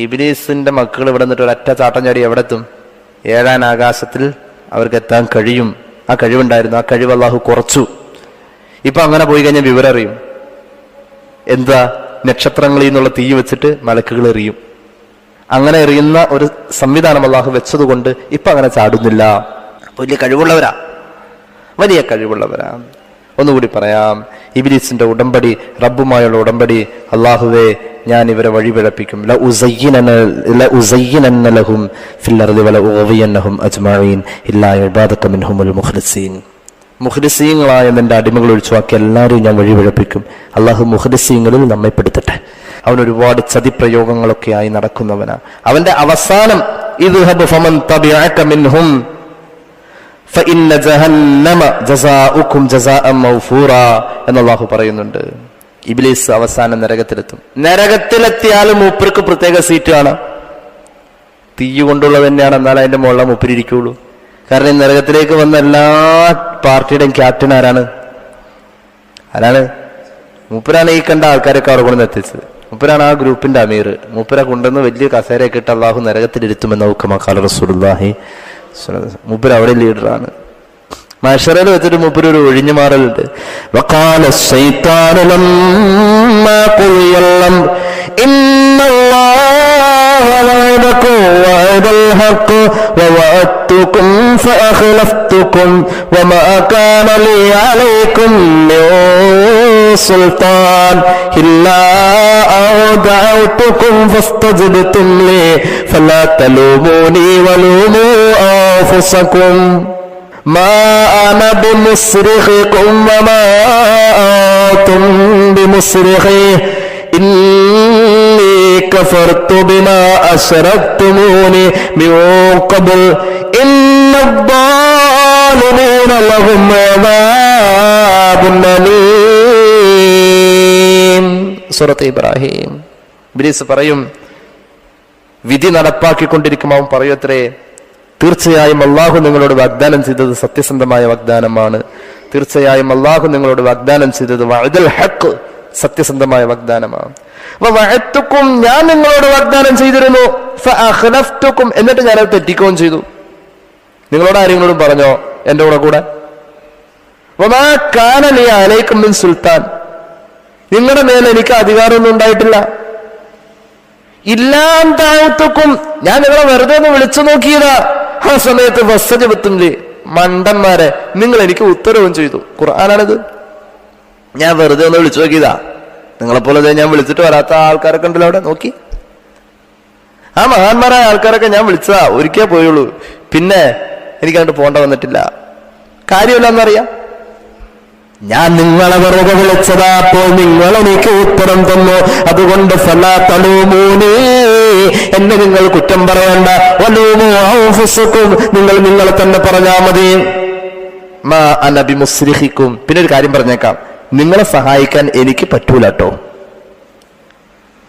ഇബ്ലീസിന്റെ മക്കൾ ഇവിടെ നിന്നിട്ട് ഒരൊറ്റ ചാട്ടം ചാടി എവിടെ എത്തും? 7ാം ആകാശത്തിൽ അവർക്ക് എത്താൻ കഴിയും. ആ കഴിവുണ്ടായിരുന്നു. ആ കഴിവ് അല്ലാഹു കുറച്ചു. ഇപ്പൊ അങ്ങനെ പോയി കഴിഞ്ഞാൽ വിവരം അറിയും. എന്താ? നക്ഷത്രങ്ങളിൽ നിന്നുള്ള തീ വെച്ചിട്ട് മലക്കുകൾ എറിയും. അങ്ങനെ എറിയുന്ന ഒരു സംവിധാനം അല്ലാഹു വെച്ചതുകൊണ്ട് ഇപ്പൊ അങ്ങനെ ചാടുന്നില്ല. വലിയ കഴിവുള്ളവരാ. ഒന്നുകൂടി പറയാം, ഇബ്ലീസിന്റെ ഉടമ്പടി, റബ്ബുമായുള്ള ഉടമ്പടി, അല്ലാഹുവേ ഞാൻ ഇവരെ വഴിപിഴപ്പിക്കും. മുഖ്ലിസീങ്ങളായ നിന്റെ അടിമകൾ ഒഴിച്ചുവാക്കി എല്ലാവരെയും ഞാൻ വഴിപിഴപ്പിക്കും. അല്ലാഹു മുഖ്ലിസീങ്ങളിൽ നമ്മെ പെടുത്തട്ടെ. അവൻ ഒരുപാട് ചതിപ്രയോഗങ്ങളൊക്കെ ആയി നടക്കുന്നവനാ. അവന്റെ അവസാനം ഇദ്ഹബ് ഫമൻ തബിഅക മിൻഹും ഫഇന്ന ജഹന്നമ ജസാഉകും ജസാഅൻ മഗ്ഫൂറാ എന്ന് അല്ലാഹു പറയുന്നുണ്ട്. ഇബ്ലീസ് അവസാനം നരകത്തിലെത്തും. നരകത്തിലെത്തിയാൽ മൂപ്പർക്ക് പ്രത്യേക സീറ്റ് കാണാം. തീ കൊണ്ടുള്ളത് തന്നെയാണ്, എന്നാൽ അതിന്റെ മുകളിൽ മൂപ്പര് ഇരിക്കുള്ളൂ. കാരണം ഈ നരകത്തിലേക്ക് വന്ന എല്ലാ പാർട്ടിയുടെയും ക്യാപ്റ്റൻ ആരാണ്? മൂപ്പരാണ്. ഈ കണ്ട ആൾക്കാരൊക്കെ അവിടെ കൊണ്ടുവന്ന് എത്തിച്ചത്. മൂപ്പരാണ് ആ ഗ്രൂപ്പിന്റെ അമീർ. മൂപ്പര കൊണ്ടുവന്ന് വലിയ കസേരയൊക്കെ ഇട്ട് അല്ലാഹു നരകത്തിലിരുത്തുമെന്ന് ഖാല റസൂലുള്ളാഹി. മൂപ്പര് അവിടെ ലീഡറാണ്. മഹ്ശറിൽ വെച്ചിട്ട് മൂപ്പര് ഒരു ഒഴിഞ്ഞു മാറലുണ്ട്. വഖാല ശൈത്താനു ലമ്മാ ഖുദിയൽ അംർ ഇന്നല്ലാഹ വഅദകും വഅദൽ ഹഖ് വവഅദ്തുകും ഫഅഖ്ലഫ്തുകും വമാ കാന ലീ അലൈക്കും മിൻ സുൽത്താൻ ഇല്ലാ അദഅതുകും ഫസ്തജ്ബ്തും ലി ഫലാ തലൂമൂനി വലൂമൂ അൻഫുസകും മാ അന ബിമുസ്രിഖികും വമാ അൻതും ബിമുസ്രിഖി ഇന്നി കഫർതു ബിമാ അശ്റക്തുമൂനി മിൻ ഖബ്ൽ ഇന്നദ്ദാലിമീന ലഹും അദാബുൻ അലീം. സൂറത്ത് ഇബ്രാഹിം. ഇബ്ലീസ് പറയും, വിധി നടപ്പാക്കിക്കൊണ്ടിരിക്കുമ്പോൾ അവൻ പറയത്രേ, തീർച്ചയായും അല്ലാഹു നിങ്ങളോട് വാഗ്ദാനം ചെയ്തത് സത്യസന്ധമായ വാഗ്ദാനമാണ്. തീർച്ചയായും അല്ലാഹു നിങ്ങളോട് വാഗ്ദാനം ചെയ്തത് വഅദൽ ഹഖ്, സത്യസന്ധമായ വാഗ്ദാനമാണ്. വഅദ്തുക്കും, ഞാൻ നിങ്ങളോട് വാഗ്ദാനം ചെയ്തിരുന്നു. ഫഅഖ്ലഫ്തുക്കും, എന്നിട്ട് ഞാനത് തെറ്റിക്കുകയും ചെയ്തു. നിങ്ങളോട് ആരെങ്കിലും പറഞ്ഞോ എന്റെ കൂടെ? വമാ കാന ലി അലൈക്കും മിൻ സുൽത്താൻ, നിങ്ങളുടെ മേലെ എനിക്ക് അധികാരമൊന്നും ഉണ്ടായിട്ടില്ല. ഇല്ലാൻ താഴ്ത്തുക്കും, ഞാൻ നിങ്ങളെ വെറുതെ ഒന്ന് വിളിച്ചു നോക്കിയതാ. ആ സമയത്ത് വസ്സജബത്തും, മണ്ടന്മാരെ, നിങ്ങൾ എനിക്ക് ഉത്തരവും ചെയ്തു. ഖുർആനാണിത്. ഞാൻ വെറുതെ ഒന്ന് വിളിച്ചു നോക്കിയതാ. നിങ്ങളെപ്പോലെ ഞാൻ വിളിച്ചിട്ട് വരാത്ത ആൾക്കാരൊക്കെ ഉണ്ടല്ലോ അവിടെ, നോക്കി. ആ മഹാന്മാരായ ആൾക്കാരൊക്കെ ഞാൻ വിളിച്ചതാ, ഒരിക്കലേ പോയുള്ളൂ. പിന്നെ എനിക്കങ്ങോട്ട് പോകേണ്ട വന്നിട്ടില്ല. കാര്യമില്ലെന്നറിയാം. ഞാൻ നിങ്ങളെ വെറുതെ വിളിച്ചതാ, അപ്പോൾ നിങ്ങൾ എനിക്ക് ഉത്തരം തന്നു. അതുകൊണ്ട് ഫലാ തലൂമൂനി, എന്നെ നിങ്ങൾ കുറ്റം പറയണ്ട. വലൂമു അൻഫുസകും, നിങ്ങൾ നിങ്ങളെ തന്നെ പറഞ്ഞാൽ മതി. മാ അന ബിമുസ്രിഖിക്കും, പിന്നെ ഒരു കാര്യം പറഞ്ഞേക്കാം, നിങ്ങളെ സഹായിക്കാൻ എനിക്ക് പറ്റൂല കേട്ടോ.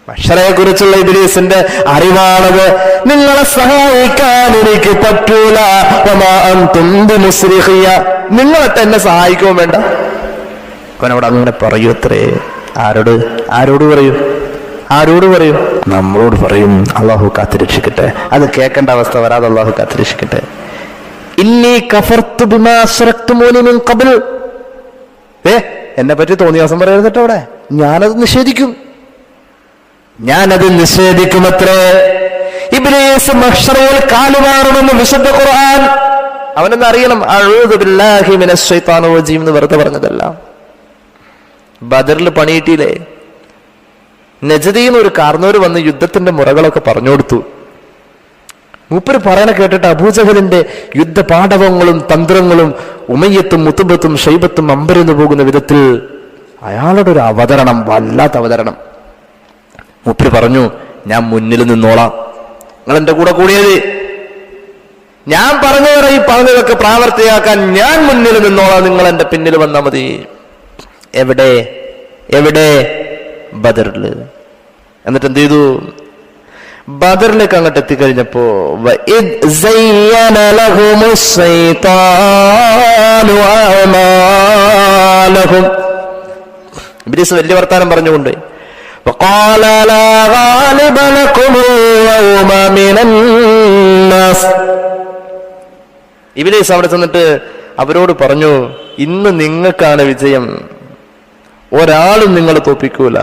മഹ്ശറയെ കുറിച്ചുള്ള ഇബ്ലീസിന്റെ അറിവാണത്. നിങ്ങളെ സഹായിക്കാൻ എനിക്ക് പറ്റൂല. വമാ അൻതും ബിമുസ്രിഖിയ, നിങ്ങളെ തന്നെ സഹായിക്കുകയും വേണ്ട. അവനോട് അങ്ങനെ പറയൂ. അത്രേ. ആരോട് പറയൂ? നമ്മളോട് പറയും. അള്ളാഹു കാത്തുരക്ഷിക്കട്ടെ. അത് കേൾക്കേണ്ട അവസ്ഥ വരാതെ അള്ളാഹു കാത്തുരക്ഷിക്കട്ടെ. ഇന്നി കഫർതു ബിമാ അശ്റക്തുമൂനി മിൻ ഖബ്ൽ, എന്നെ പറ്റി തോന്നിയ ദിവസം പറയരുത് കേട്ടോ. അവിടെ ഞാനത് നിഷേധിക്കുമത്രേ. ഇബ്ലീസ് മഹ്ശറയിൽ കാലുമാറുമെന്ന് വിശുദ്ധ ഖുർആൻ. അവനെന്ന് അറിയണം, അഊദു ബില്ലാഹി മിനശ് ശൈത്താനിർ റജീം എന്ന് വെറുതെ പറഞ്ഞതല്ല. ബദറിൽ പണിയിട്ടില്ലേ? നജദിന്ന് ഒരു കാർന്നോര് വന്ന് യുദ്ധത്തിന്റെ മുറകളൊക്കെ പറഞ്ഞു കൊടുത്തു. മൂപ്പര് പറയണ കേട്ടിട്ട് അബൂജഹലിന്റെ യുദ്ധപാടവങ്ങളും തന്ത്രങ്ങളും ഉമയ്യത്തും മുത്തുബത്തും ഷൈബത്തും അമ്പരന്ന് പോകുന്ന വിധത്തിൽ അയാളുടെ ഒരു അവതരണം, വല്ലാത്ത അവതരണം. മൂപ്പര് പറഞ്ഞു, ഞാൻ മുന്നിൽ നിന്നോളാം, നിങ്ങൾ എന്റെ കൂടെ കൂടിയത്, ഞാൻ പറഞ്ഞതൊക്കെ പ്രാവർത്തിയാക്കാൻ ഞാൻ മുന്നിൽ നിന്നോളാം, നിങ്ങൾ എന്റെ പിന്നിൽ വന്നാൽ മതി. എവിടെ? ബദറിൽ. എന്നിട്ട് എന്ത് ചെയ്തു? ബദറിലേക്ക് അങ്ങോട്ട് എത്തിക്കഴിഞ്ഞപ്പോ ഇബ്ലീസ് വലിയ വർത്താനം പറഞ്ഞുകൊണ്ട് ഇബ്ലീസ് അവിടെ ചെന്നിട്ട് അവരോട് പറഞ്ഞു, ഇന്ന് നിങ്ങൾക്കാണ് വിജയം, ഒരാളും നിങ്ങളെ തോപ്പിക്കൂല.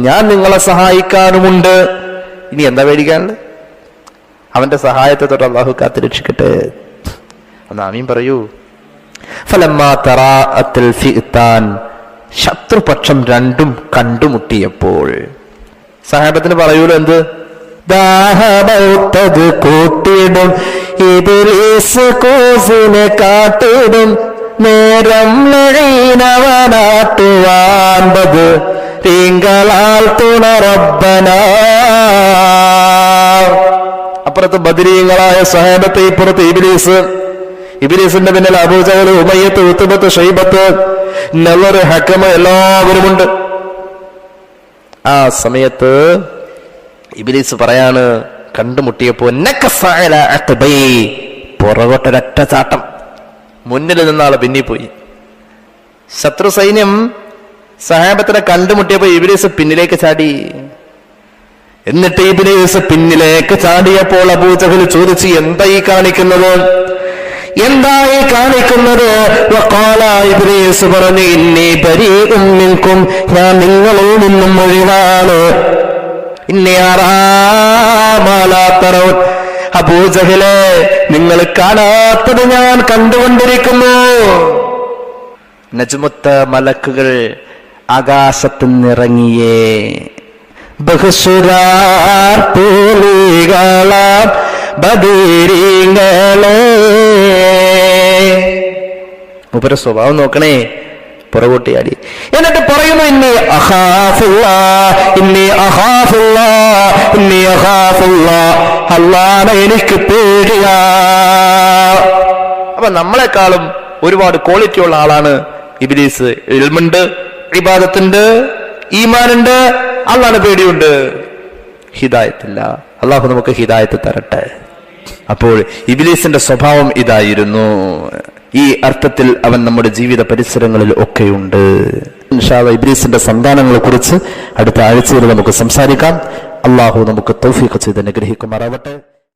ഞാൻ നിങ്ങളെ സഹായിക്കാനുമുണ്ട്. ഇനി എന്താ പേടിക്കാനുള്ളത്? അവന്റെ സഹായത്തെ തൊട്ട് അല്ലാഹു കാത്തുരക്ഷിക്കട്ടെ. ഒന്ന് ആമീൻ പറയൂ. ഫലമ്മാ തറാഅത്തിൽ ഫിഅ്താൻ, ശത്രുപക്ഷം രണ്ടും കണ്ടുമുട്ടിയപ്പോൾ സഹാബത്തിന് പറയൂലോ എന്ത്? ദാഹമൗത്തത് കൂട്ടിടും, ഇബ്ലീസ് കൂസിനെ കാട്ടിടും, നേരം നഴീനവനാട്ടുവാൻപത് തിങ്കളാൽ തുണറബ്ബന. അപ്പുറത്ത് ബദരീങ്ങളായ സഹാബത്തെ, ഇപ്പുറത്ത് ഇബ്ലീസിന്റെ പിന്നിൽ അബൂജഹൽ, ഉമയ്യത്ത്, ഉത്ബത്ത്, ഷൈബത്ത്, നളർ, ഹക്കമ എല്ലാവരുമുണ്ട്. ആ സമയത്ത് ഇബ്ലീസ് പറയാണ്, കണ്ടുമുട്ടിയപ്പോ പുറകോട്ടൊരൊറ്റ ചാട്ടം, മുന്നിൽ നിന്നാള് പിന്നി പോയി. ശത്രു സൈന്യം സഹാബത്തിനെ കണ്ടുമുട്ടിയപ്പോ ഇബ്ലീസ് പിന്നിലേക്ക് ചാടി. എന്നിട്ട് ഇബ്ലീസ് പിന്നിലേക്ക് ചാടിയപ്പോൾ അബൂജഹൽ ചോദിച്ചു, എന്തായി കാണിക്കുന്നത്? വഖാല, ഇബ്ലീസ് പറഞ്ഞു, ഇന്നി ബരീഉം മിൻകും, ഞാൻ നിങ്ങളിൽ നിന്നും ഒഴിവാണ്. ഇന്നി അറാ മാ ലാ തറൗൻ, അബൂജഹലെ, നിങ്ങൾ കാണാത്തത് ഞാൻ കണ്ടുകൊണ്ടിരിക്കുന്നു. നജ്മുത്ത മലക്കുകൾ ആകാശത്ത് നിന്നിറങ്ങിയേ, ബഹുസുരാർ പൂലികളാം ബദരീങ്ങളെ. മൂപ്പരെ സ്വഭാവം നോക്കണേ, പുറകോട്ടിയാടി. എന്നിട്ട് പറയുന്നു, ഇന്നി അഖാഫുല്ലാ, അല്ലാഹുവേ എനിക്ക് പേടിയാ. അപ്പൊ നമ്മളെക്കാളും ഒരുപാട് ക്വാളിറ്റി ഉള്ള ആളാണ് ഇബ്ലീസ്. ഇൽമുണ്ട്, ഇബാദത്തുണ്ട്, ഈമാനുണ്ട്, അല്ലാഹുവിനെ പേടിയുണ്ട്. ഹിദായത്തില്ല. അള്ളാഹു നമുക്ക് ഹിദായത്ത് തരട്ടെ. അപ്പോൾ ഇബ്ലീസിന്റെ സ്വഭാവം ഇതായിരുന്നു. ഈ അർത്ഥത്തിൽ അവൻ നമ്മുടെ ജീവിത പരിസരങ്ങളിൽ ഒക്കെയുണ്ട്. ഇൻഷാ അല്ലാഹ് ഇബ്ലീസിന്റെ സന്താനങ്ങളെ കുറിച്ച് അടുത്ത ആഴ്ചയിൽ നമുക്ക് സംസാരിക്കാം. അള്ളാഹു നമുക്ക് തൗഫീഖ് ചെയ്ത് അനുഗ്രഹിക്കുമാറാവട്ടെ.